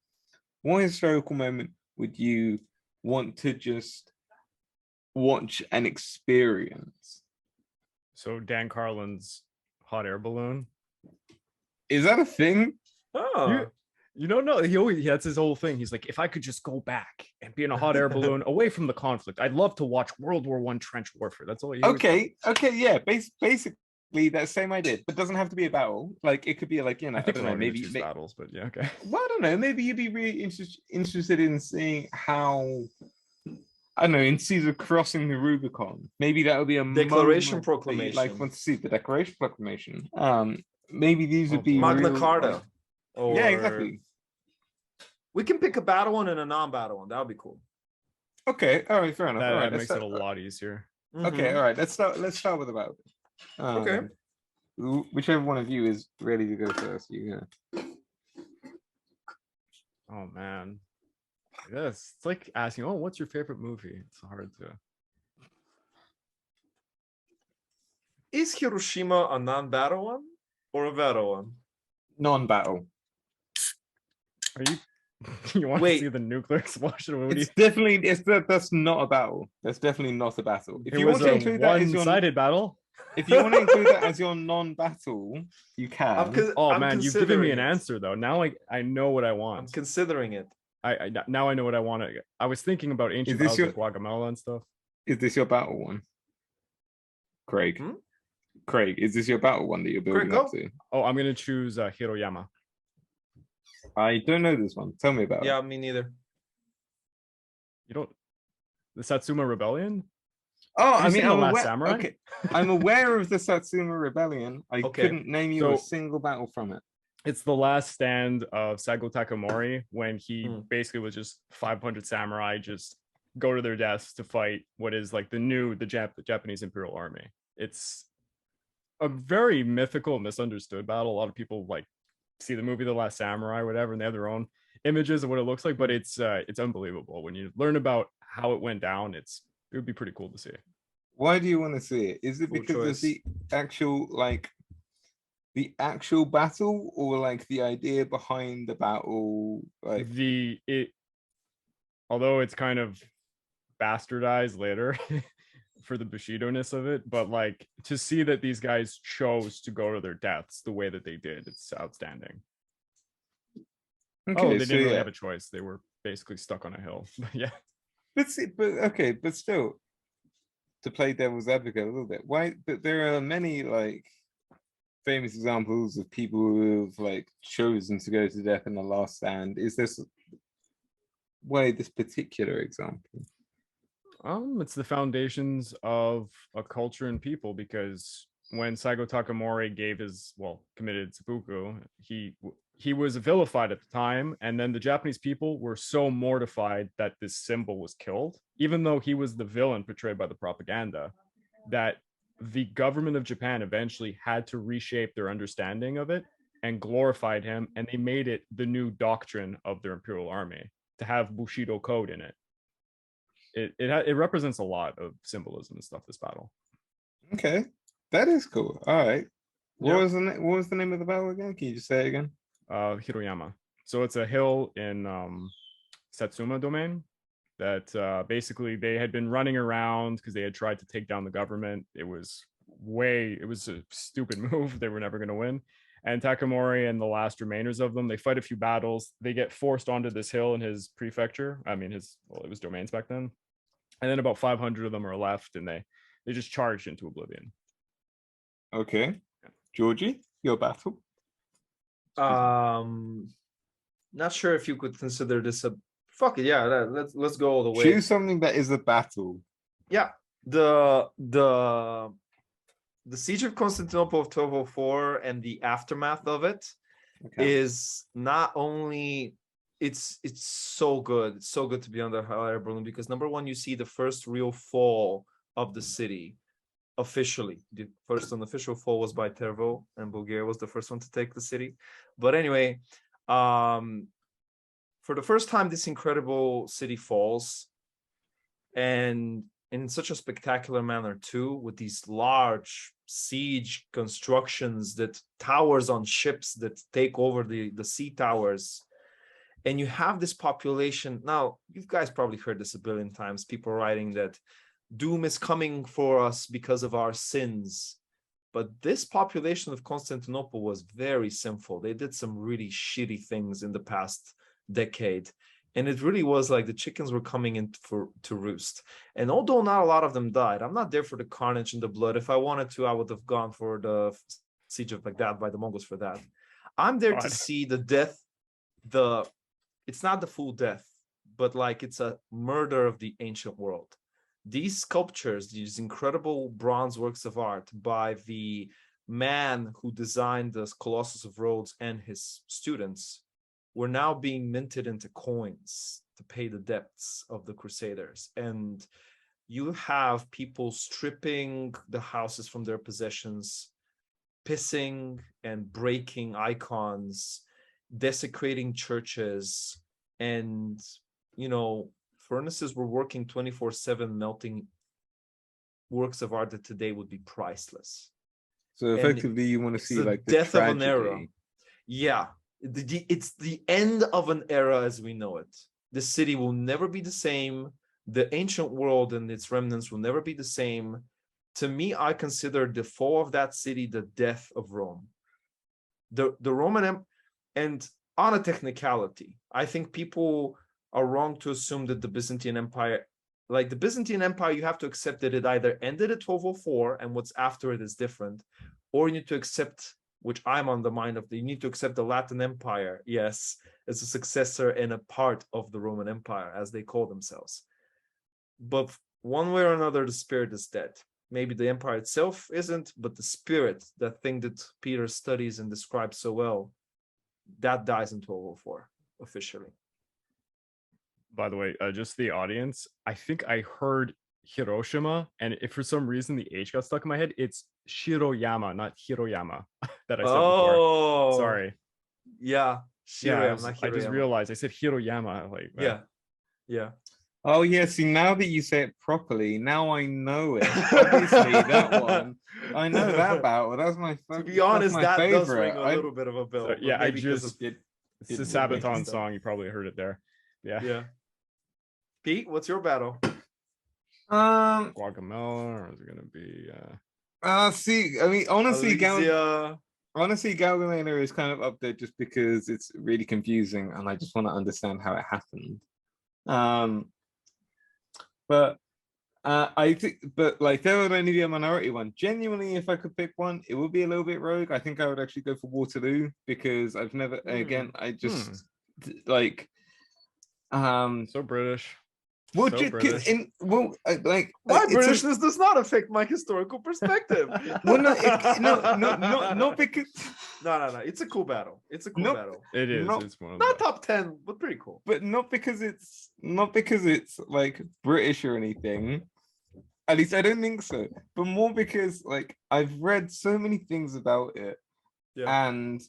What historical moment would you want to just watch and experience? So Dan Carlin's hot air balloon. Is that a thing? Oh, You don't know. That's his whole thing. He's like, if I could just go back and be in a hot air balloon away from the conflict, I'd love to watch World War I trench warfare. That's all. Okay, yeah. Basically, that same idea, but doesn't have to be a battle. Like it could be like, I think don't know, maybe maybe battles, but yeah, okay. well, I don't know. Maybe you'd be really interested in seeing how, I don't know, in Caesar crossing the Rubicon. Maybe that would be a Declaration moment that you'd Proclamation. like want to see the Declaration Proclamation. Maybe these would Oh, be Magna real, Carta. like- Or yeah, exactly. We can pick a battle one and a non-battle one. That would be cool. Okay, all right, fair enough. That, all right, that let's makes it a start- lot easier. Okay, Mhm. all right. Let's start with about. Okay. Whichever one of you is ready to go first, you go. Oh man, yes, it's like asking, oh, what's your favorite movie? It's hard to. Is Hiroshima a non-battle one or a battle one? Non-battle. Are you? You want Wait. to see the nuclear explosion? What do It's definitely that's not a battle. That's definitely not a battle. If it you was want to a include that as your one-sided battle. if you want to include that as your non-battle, you can. Oh I'm man, you've given me an considering it. answer though. Now I know what I I'm want. considering it. Now I know what I want. I was thinking about ancient this battles your- like Guatemala and stuff. Is this your battle one? Craig. Hmm? Craig, is this your battle one that you're building Craig, up to? Oh, I'm gonna choose Hiroyama. I don't know this one. Tell me about it. Yeah, me neither. You don't. The Satsuma Rebellion. Oh, Have you I mean, seen The I'm Last aware. Samurai? Okay, I'm aware of the Satsuma Rebellion. I Okay. couldn't name you a So- single battle from it. It's the last stand of Sago Takamori when he Hmm. basically was just 500 samurai just go to their deaths to fight what is like the Japanese Imperial Army. It's a very mythical, misunderstood battle. A lot of people like see the movie The Last Samurai, whatever, and they have their own images of what it looks like, but it's unbelievable. When you learn about how it went down, it would be pretty cool to see. Why do you want to see it? Is it Cool because of choice. the actual battle, or like the idea behind the battle? Like, Although it's kind of bastardized later for the Bushido-ness of it, but like to see that these guys chose to go to their deaths the way that they did, it's outstanding. okay, They so didn't really yeah. have a choice. They were basically stuck on a hill. But yeah. But still, to play devil's advocate a little bit, why? But there are many like famous examples of people who've like chosen to go to death in the last stand. Is this particular example? It's the foundations of a culture and people, because when Saigo Takamori committed seppuku, he was vilified at the time, and then the Japanese people were so mortified that this symbol was killed, even though he was the villain portrayed by the propaganda, that the government of Japan eventually had to reshape their understanding of it and glorified him, and they made it the new doctrine of their imperial army to have Bushido code in it. It represents a lot of symbolism and stuff, this battle. Okay, that is cool. All right. What Yeah. was the name of the battle again? Can you just say it again? Hiroyama. So it's a hill in Satsuma domain that basically they had been running around because they had tried to take down the government. It was a stupid move. They were never going to win. And Takamori and the last remainers of them, they fight a few battles. They get forced onto this hill in his prefecture. I mean, it was domains back then. And then about 500 of them are left, and they just charged into oblivion. Okay. Georgie, your battle? Not sure if you could consider this a fuck it. Yeah, let's go all the way. Choose something that is a battle. Yeah, the siege of Constantinople of 1204 and the aftermath of it is not only it's so good. It's so good to be under hot air balloon because number one, you see the first real fall of the city officially. The first unofficial fall was by Tervo, and Bulgaria was the first one to take the city. But anyway, for the first time, this incredible city falls, and in such a spectacular manner too, with these large siege constructions, that towers on ships that take over the sea towers. And you have this population. Now, you guys probably heard this a billion times, people writing that doom is coming for us because of our sins. But this population of Constantinople was very sinful. They did some really shitty things in the past decade. And it really was like the chickens were coming in to roost. And although not a lot of them died, I'm not there for the carnage and the blood. If I wanted to, I would have gone for the siege of Baghdad by the Mongols for that. I'm there to see the death, it's not the full death, but like it's a murder of the ancient world. These sculptures, these incredible bronze works of art by the man who designed the Colossus of Rhodes and his students, were now being minted into coins to pay the debts of the Crusaders. And you have people stripping the houses from their possessions, pissing and breaking icons, desecrating churches, and, furnaces were working 24/7, melting works of art that today would be priceless. So effectively, you want to see like the death tragedy. of an era. Yeah. It's the end of an era as we know it. The city will never be the same. The ancient world and its remnants will never be the same. To me, I consider the fall of that city the death of Rome. The Roman Empire, and on a technicality, I think people are wrong to assume that the Byzantine Empire, like the Byzantine Empire, you have to accept that it either ended at 1204 and what's after it is different, or you need to accept, which I'm on the mind of, you need to accept the Latin Empire, yes, as a successor and a part of the Roman Empire, as they call themselves. But one way or another, the spirit is dead. Maybe the empire itself isn't, but the spirit, that thing that Peter studies and describes so well, that dies in 1204, officially. By the way, just the audience, I think I heard Hiroshima, and if for some reason the H got stuck in my head, it's Shiroyama, not Hiroyama, that I said before. Oh, Sorry. Yeah, Yeah, Shiroyama, not I just Hiroyama. realized I said Hiroyama. Like, Yeah, yeah. Oh yeah, see now that you say it properly, now I know it. Obviously, that one. I know that battle. That's my To be that's honest, my that does favorite. ring a little bit of a bell. So, but yeah, I maybe 'cause just of- It, it's the it would make Sabaton sense. song. You probably heard it there. Yeah. yeah. Pete, what's your battle? Guacamole, or is it gonna be see, I mean, honestly, Elysia. Galgamela is kind of up there just because it's really confusing, and I just want to understand how it happened. But I think, but like, there would only be a minority one. Genuinely, if I could pick one, it would be a little bit rogue. I think I would actually go for Waterloo because I've never, again, I just like, so British? well, So British. like My it's Britishness does not affect my historical perspective. well, not because No. It's a cool battle. It's a cool battle. It is. No, It's one of Not the top 10, but pretty cool. but not because it's like British or anything. At least I don't think so. But more because like I've read so many things about it, Yeah. and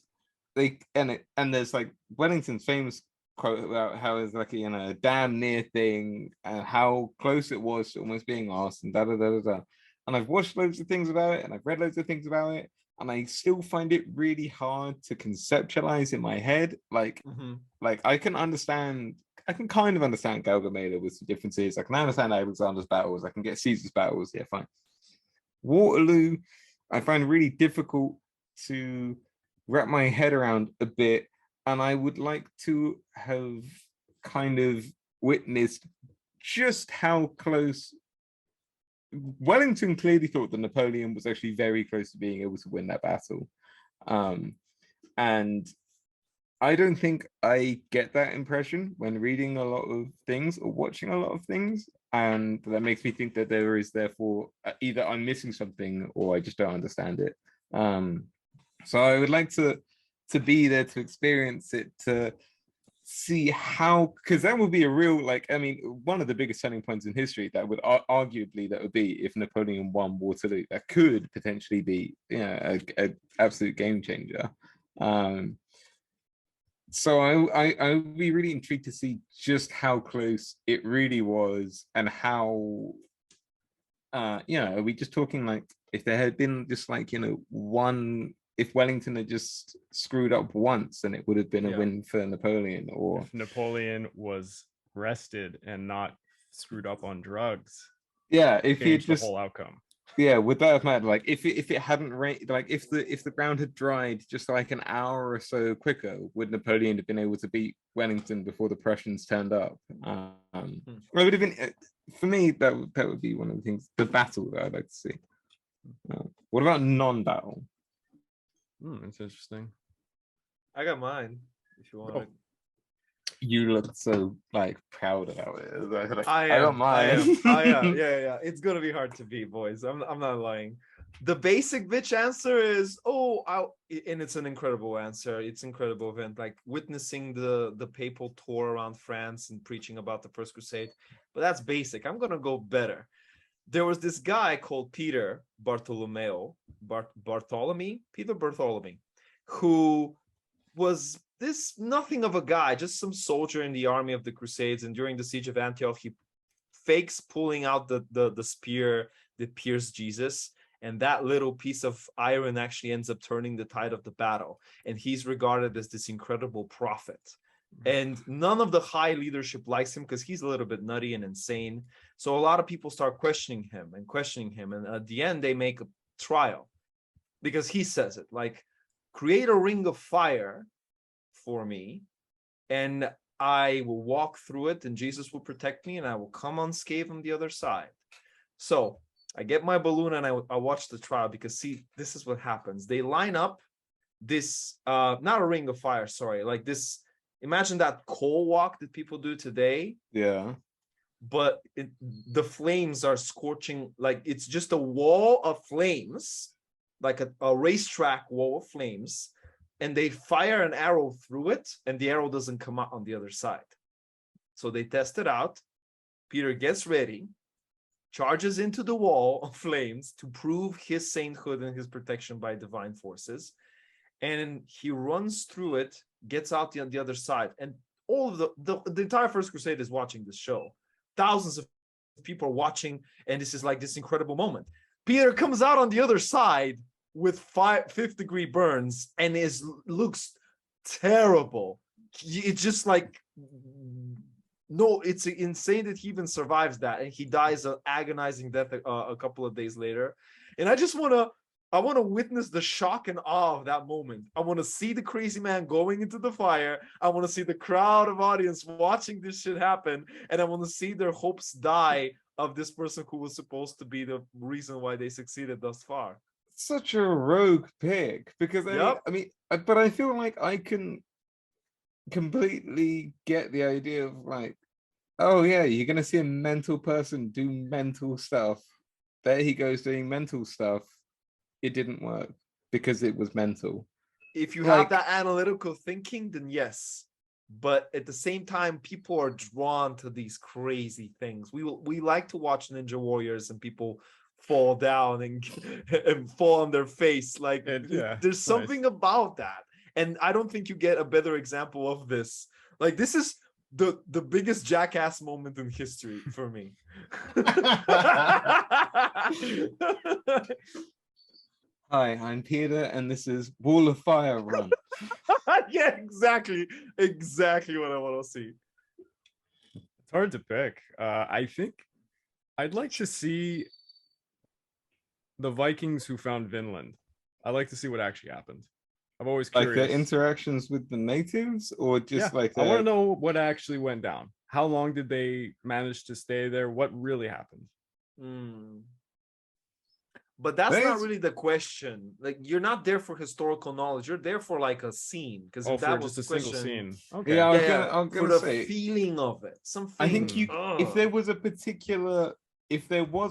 there's like Wellington's famous quote about how it's like a damn near thing and how close it was to almost being lost and da da da da da. And I've watched loads of things about it and I've read loads of things about it, and I still find it really hard to conceptualize in my head. Like I can kind of understand Gaugamela with some differences. I can understand Alexander's battles. I can get Caesar's battles. Yeah, fine. Waterloo, I find really difficult to wrap my head around a bit. And I would like to have kind of witnessed just how close Wellington clearly thought that Napoleon was actually very close to being able to win that battle. And I don't think I get that impression when reading a lot of things or watching a lot of things. And that makes me think that there is therefore either I'm missing something or I just don't understand it. So I would like to be there to experience it, to see how, because that would be a real, like, I mean, one of the biggest turning points in history that would arguably that would be if Napoleon won Waterloo. That could potentially be, a absolute game changer. So I would be really intrigued to see just how close it really was, and how, are we just talking like if there had been just like, one, if Wellington had just screwed up once, then it would have been a win for Napoleon. Or if Napoleon was rested and not screwed up on drugs. Yeah, if he just the whole outcome. Yeah, would that have mattered? Like if it hadn't rained, like if the ground had dried just like an hour or so quicker, would Napoleon have been able to beat Wellington before the Prussians turned up? Well, it would have been, for me, that would be one of the things, the battle that I'd like to see. What about non-battle? It's interesting. I got mine. If you want. Oh. You look so like proud about it. Like, I got mine. Yeah. It's gonna be hard to beat, boys. I'm not lying. The basic bitch answer is and it's an incredible answer. It's an incredible event, like witnessing the papal tour around France and preaching about the First Crusade. But that's basic. I'm gonna go better. There was this guy called Peter Bartholomew, who was this nothing of a guy, just some soldier in the army of the Crusades. And during the siege of Antioch, he fakes pulling out the spear that pierced Jesus. And that little piece of iron actually ends up turning the tide of the battle. And he's regarded as this incredible prophet. And none of the high leadership likes him because he's a little bit nutty and insane. So a lot of people start questioning him. And at the end, they make a trial because he says it like, create a ring of fire for me, and I will walk through it, and Jesus will protect me, and I will come unscathed on the other side. So I get my balloon and I watch the trial, because see, this is what happens. They line up this, not a ring of fire, sorry, like this, imagine that coal walk that people do today. Yeah. But the flames are scorching, like it's just a wall of flames, like a racetrack wall of flames, and they fire an arrow through it, and the arrow doesn't come out on the other side. So they test it out. Peter gets ready, charges into the wall of flames to prove his sainthood and his protection by divine forces. And he runs through it, gets out on the other side. And all of the entire First Crusade is watching this show. Thousands of people are watching, and this is like this incredible moment. Peter comes out on the other side with 5th-degree burns and looks terrible. It's just like, no, it's insane that he even survives that, and he dies an agonizing death a couple of days later. And I want to witness the shock and awe of that moment. I want to see the crazy man going into the fire. I want to see the crowd of audience watching this shit happen, and I want to see their hopes die of this person who was supposed to be the reason why they succeeded thus far. Such a rogue pick, because but I feel like I can completely get the idea of like, oh yeah, you're gonna see a mental person do mental stuff. There he goes doing mental stuff. It didn't work because it was mental. If you have that analytical thinking, then yes. But at the same time, people are drawn to these crazy things. We like to watch Ninja Warriors and people fall down and fall on their face. Like there's something about that. And I don't think you get a better example of this. Like this is the biggest jackass moment in history for me. Hi, I'm Peter, and this is Wall of Fire Run. Yeah, exactly what I want to see. It's hard to pick. I think I'd like to see the Vikings who found Vinland. I'd like to see what actually happened. I'm always curious. Like the interactions with the natives, or just I want to know what actually went down. How long did they manage to stay there? What really happened? But that's not really the question. Like, you're not there for historical knowledge. You're there for like a scene, because that was just the a single question. scene. Okay. Yeah, I'm for gonna the say, feeling of it. I think if there was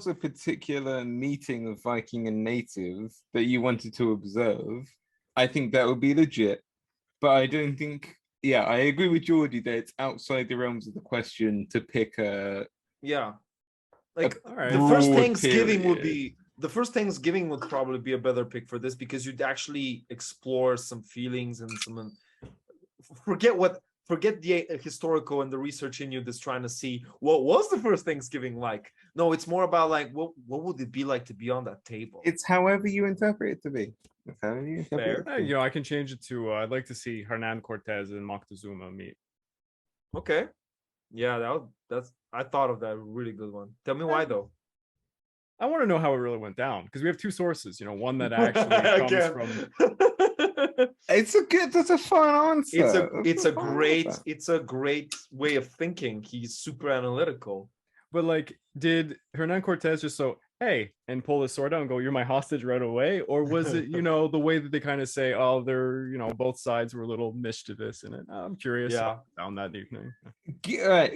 a particular meeting of Viking and native that you wanted to observe, I think that would be legit. But I don't think. Yeah, I agree with Georgi that it's outside the realms of the question to pick a. Yeah, like the first Thanksgiving period. would be. The first Thanksgiving would probably be a better pick for this, because you'd actually explore some feelings and some forget the historical and the research in you that's trying to see what was the first Thanksgiving like. No, it's more about like what would it be like to be on that table. It's however you interpret it to be. It's however you interpret it. You know, I can change it to I'd like to see Hernan Cortez and Moctezuma meet. Okay, yeah, that's I thought of that really good one. Tell me why though. I want to know how it really went down, because we have two sources. You know, one that actually comes from. That's a fun answer. It's a great way of thinking. He's super analytical. But like, did Hernan Cortez just hey, and pull his sword out and go, "You're my hostage" right away? Or was it, the way that they kind of say, oh, they're, both sides were a little mischievous in it? I'm curious. Yeah. Down that evening.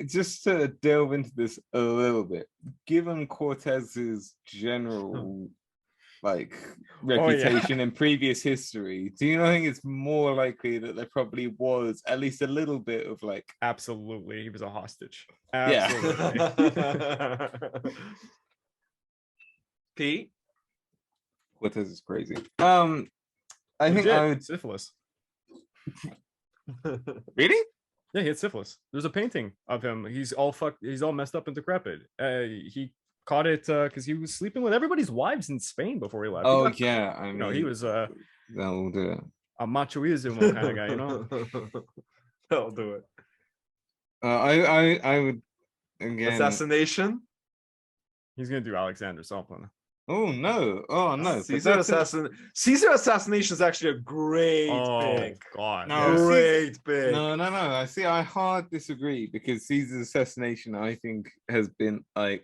Just to delve into this a little bit, given Cortez's general reputation in previous history, do you not think it's more likely that there probably was at least a little bit of Absolutely, he was a hostage. Absolutely. Yeah. Pete? Cortez is crazy. I think I would syphilis. Really? Yeah, he had syphilis. There's a painting of him. He's all messed up and decrepit. He caught it because he was sleeping with everybody's wives in Spain before he left. I mean, he was a machoism kind of guy, I'll do it. I would again. Assassination? He's gonna do Alexander something. Oh no! Caesar assassination is actually a great pick. God, no, great pick. No. I hard disagree, because Caesar's assassination, I think, has been I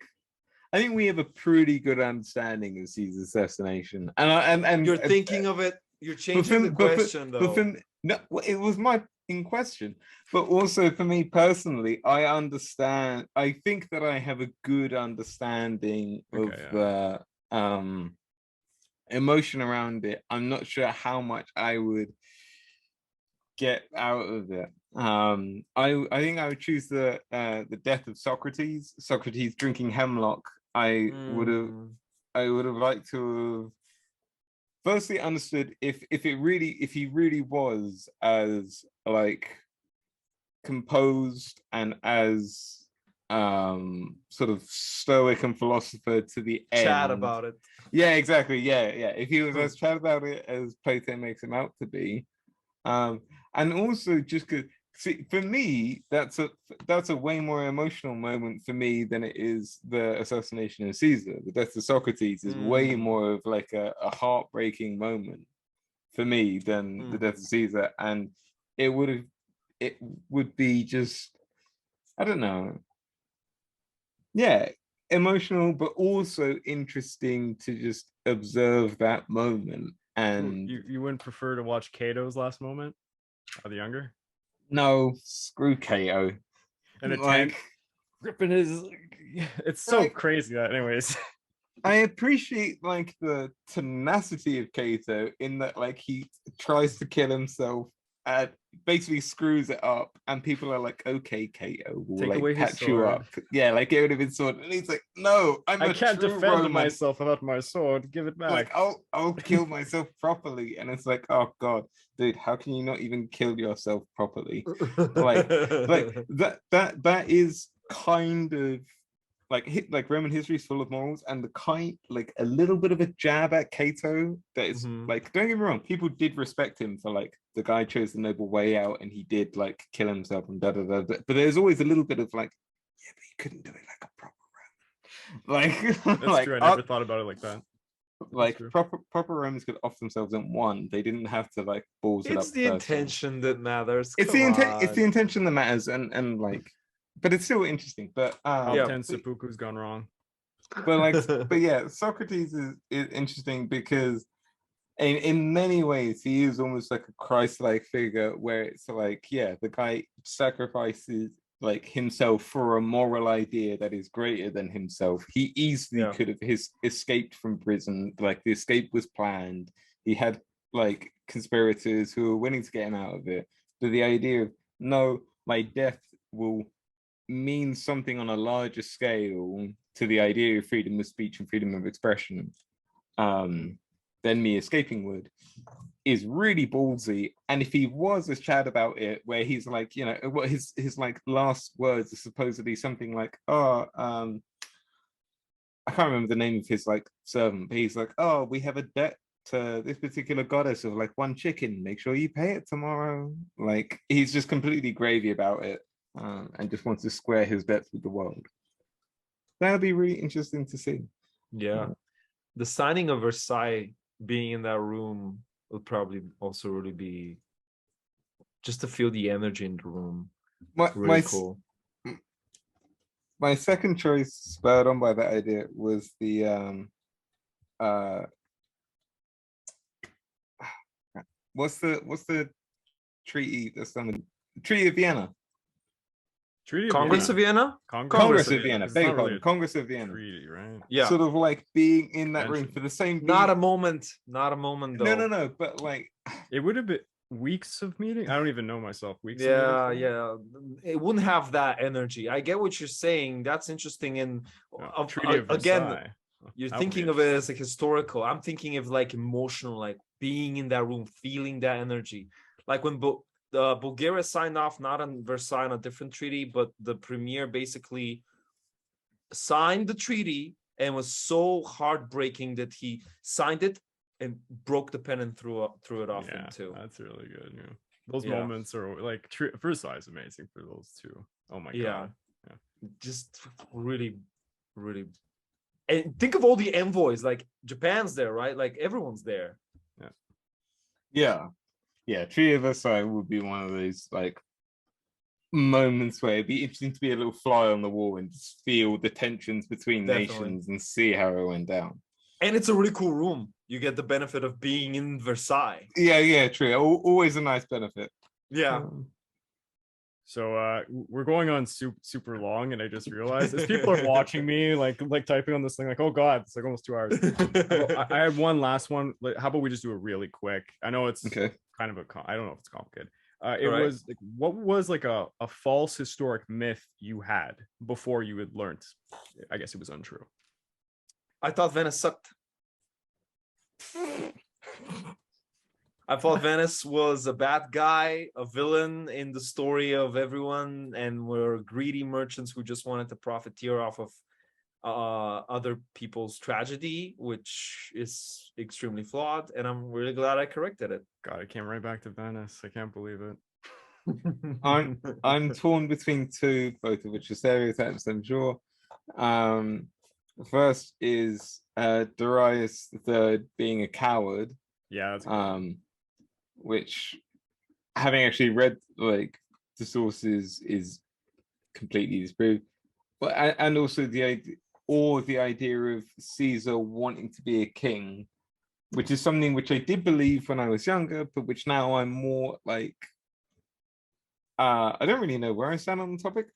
think we have a pretty good understanding of Caesar's assassination, and you're thinking of it. You're changing the question, though. No, it was my in question, but also for me personally, I think that I have a good understanding of the emotion around it. I'm not sure how much I would get out of it. I think I would choose the death of Socrates. Socrates drinking hemlock. Mm. I would have liked to have firstly understood if he really was as like composed and as sort of stoic and philosopher to the Chat end. about it. Yeah, exactly. Yeah. If he was as chat about it as Plato makes him out to be, and also just because see, for me, that's a way more emotional moment for me than it is the assassination of Caesar. The death of Socrates is way more of like a heartbreaking moment for me than the death of Caesar, and it would be just, I don't know, yeah, emotional, but also interesting to just observe that moment. And you wouldn't prefer to watch Cato's last moment of the younger? no, screw Cato. And a Like, tent gripping his, it's so like, crazy that anyways. I appreciate like the tenacity of Cato in that like he tries to kill himself and basically screws it up, and people are like, okay, Cato, we'll Take like away his patch you up. sword. Yeah, like it would have been sword. And he's like, no, I'm I a can't true defend Roman. myself without my sword. Give it back. Like I'll kill myself properly. And it's like, oh god, dude, how can you not even kill yourself properly? like that is kind of like Roman history is full of morals, and the kind like a little bit of a jab at Cato that is like, don't get me wrong, people did respect him for like the guy chose the noble way out and he did like kill himself and da da da, but there's always a little bit of like, yeah, but you couldn't do it like a proper Roman. Like That's like, true. I never thought about it like that. Like proper Romans could off themselves in one. They didn't have to like balls it up. It's the intention that matters. It's the intention that matters, and like, but it's still interesting. But Top 10 seppuku's gone wrong. But like, but yeah, Socrates is interesting because in many ways he is almost like a Christ-like figure, where it's like, yeah, the guy sacrifices like himself for a moral idea that is greater than himself. He easily could have escaped from prison. Like the escape was planned. He had like conspirators who were willing to get him out of it. But the idea of, no, my death will mean something on a larger scale to the idea of freedom of speech and freedom of expression than me escaping would, is really ballsy. And if he was as Chad about it, where he's like, you know, what his like last words are supposedly something like, oh, I can't remember the name of his like servant, but he's like, oh, we have a debt to this particular goddess of like 1 chicken. Make sure you pay it tomorrow. Like he's just completely gravy about it, and just wants to square his debts with the world. That would be really interesting to see. Yeah, the signing of Versailles, being in that room would probably also really be just to feel the energy in the room. Really cool. My second choice, spurred on by that idea, was the what's the treaty that's done with Treaty of Vienna? Congress of Vienna? Congress of Vienna. Congress of Vienna. Treaty, right? Yeah. Sort of like being in that room for the same. Not a moment though. No. But like, it would have been weeks of meeting. I don't even know myself. Weeks. Yeah. It wouldn't have that energy. I get what you're saying. That's interesting. And again, you're thinking of it as like historical. I'm thinking of like emotional, like being in that room, feeling that energy. Like when Bulgaria signed off, not on Versailles, on a different treaty, but the premier basically signed the treaty and was so heartbreaking that he signed it and broke the pen and threw it off him too. That's really good. Yeah, those moments are like Versailles is amazing for those two. Oh my god. Yeah, just really, really. And think of all the envoys. Like Japan's there, right? Like everyone's there. Yeah, Treaty of Versailles would be one of those like moments where it'd be interesting to be a little fly on the wall and just feel the tensions between nations and see how it went down. And it's a really cool room. You get the benefit of being in Versailles. Yeah, true. Always a nice benefit. Yeah. So we're going on super long, and I just realized as people are watching me like typing on this thing, like, oh god, it's like almost 2 hours. I had one last one. How about we just do it really quick? I know it's kind of I don't know if it's complicated. It Alright. was like, what was like a false historic myth you had before you had learned? I guess it was untrue. I thought Venice sucked. I thought Venice was a bad guy, a villain in the story of everyone, and were greedy merchants who just wanted to profiteer off of other people's tragedy, which is extremely flawed. And I'm really glad I corrected it. God, I came right back to Venice. I can't believe it. I'm torn between two, both of which are stereotypes, I'm sure. The first is Darius III being a coward. Yeah, that's good. Which, having actually read like the sources, is completely disproved. But and also the idea of Caesar wanting to be a king, which is something which I did believe when I was younger, but which now I'm more like, I don't really know where I stand on the topic.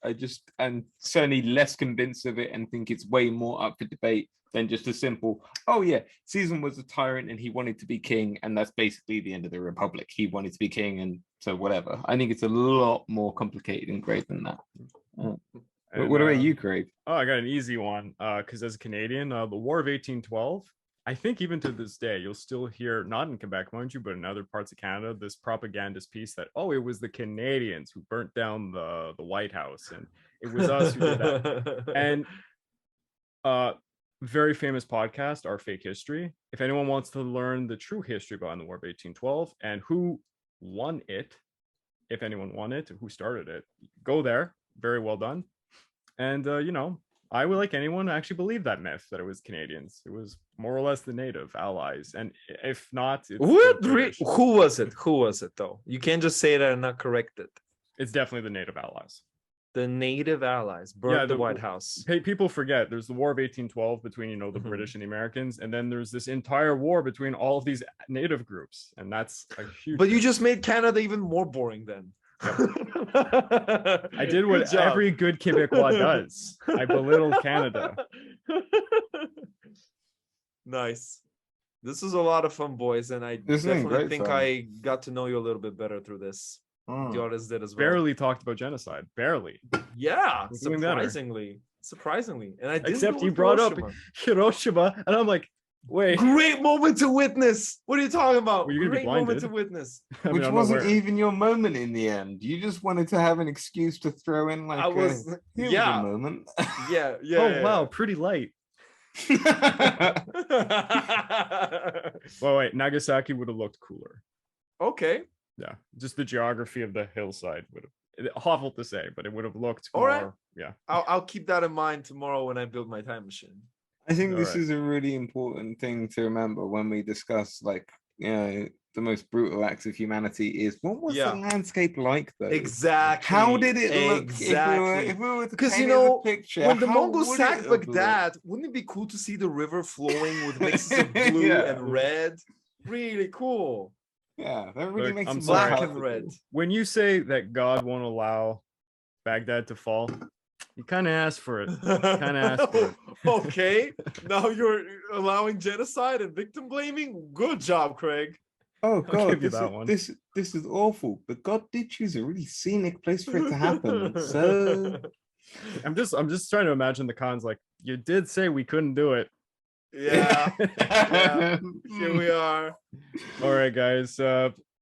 I'm certainly less convinced of it and think it's way more up for debate than just a simple, oh yeah, Caesar was a tyrant and he wanted to be king, and that's basically the end of the Republic. He wanted to be king, and so whatever. I think it's a lot more complicated and great than that. What about you, Craig? Oh, I got an easy one. Because as a Canadian, the War of 1812, I think even to this day, you'll still hear, not in Quebec, mind you, but in other parts of Canada, this propagandist piece that, oh, it was the Canadians who burnt down the White House, and it was us who did that. And very famous podcast, Our Fake History. If anyone wants to learn the true history behind the War of 1812 and who won it, if anyone won it, who started it, go there. Very well done. And, I would, like anyone, actually believe that myth that it was Canadians. It was more or less the native allies. And if not, it's who was it? Who was it, though? You can't just say that and not correct it. It's definitely the native allies. The native allies burned the White House. People forget there's the War of 1812 between, the British and the Americans. And then there's this entire war between all of these native groups. And that's a huge But thing. you just made Canada even more boring then. I did what every good Quebecois does. I belittled Canada. Nice. This is a lot of fun, boys, and I definitely think I got to know you a little bit better through this. The others did as well. Barely talked about genocide. Barely. Yeah, surprisingly. And I didn't Except you brought up Hiroshima, and I'm like, wait. Great moment to witness. What are you talking about? Well, Great moment to witness. Which wasn't even your moment in the end. You just wanted to have an excuse to throw in like a moment. Yeah. Wow, pretty light. Well, wait, Nagasaki would have looked cooler. Okay. Yeah, just the geography of the hillside would have, awful to say, but it would have looked all more, right. Yeah. I'll keep that in mind tomorrow when I build my time machine. I think this is a really important thing to remember when we discuss, like, the most brutal acts of humanity is, what was the landscape like, though? Exactly. How did it look? Exactly. If we were to because, paint a picture, when the Mongols sacked Baghdad, wouldn't it be cool to see the river flowing with mixes of blue and red? Really cool. Yeah, that really makes it black and red. When you say that God won't allow Baghdad to fall, you kind of asked for it. Okay, now you're allowing genocide and victim blaming. Good job, Craig. Oh God, this is awful. But God did choose a really scenic place for it to happen. So I'm just trying to imagine the cons. Like, you did say we couldn't do it. Yeah. Here we are. All right, guys.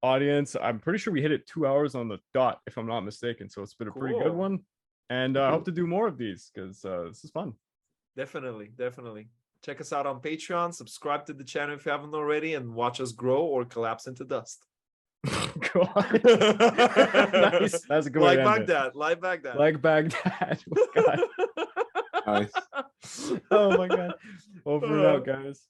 Audience, I'm pretty sure we hit it 2 hours on the dot, if I'm not mistaken. So it's been a pretty good one. And I hope to do more of these because this is fun. Definitely. Check us out on Patreon. Subscribe to the channel if you haven't already, and watch us grow or collapse into dust. God. Nice. That's a good like way to end Baghdad. Like Baghdad. Like Baghdad. Oh, God. nice. Oh my God. Over and out, guys.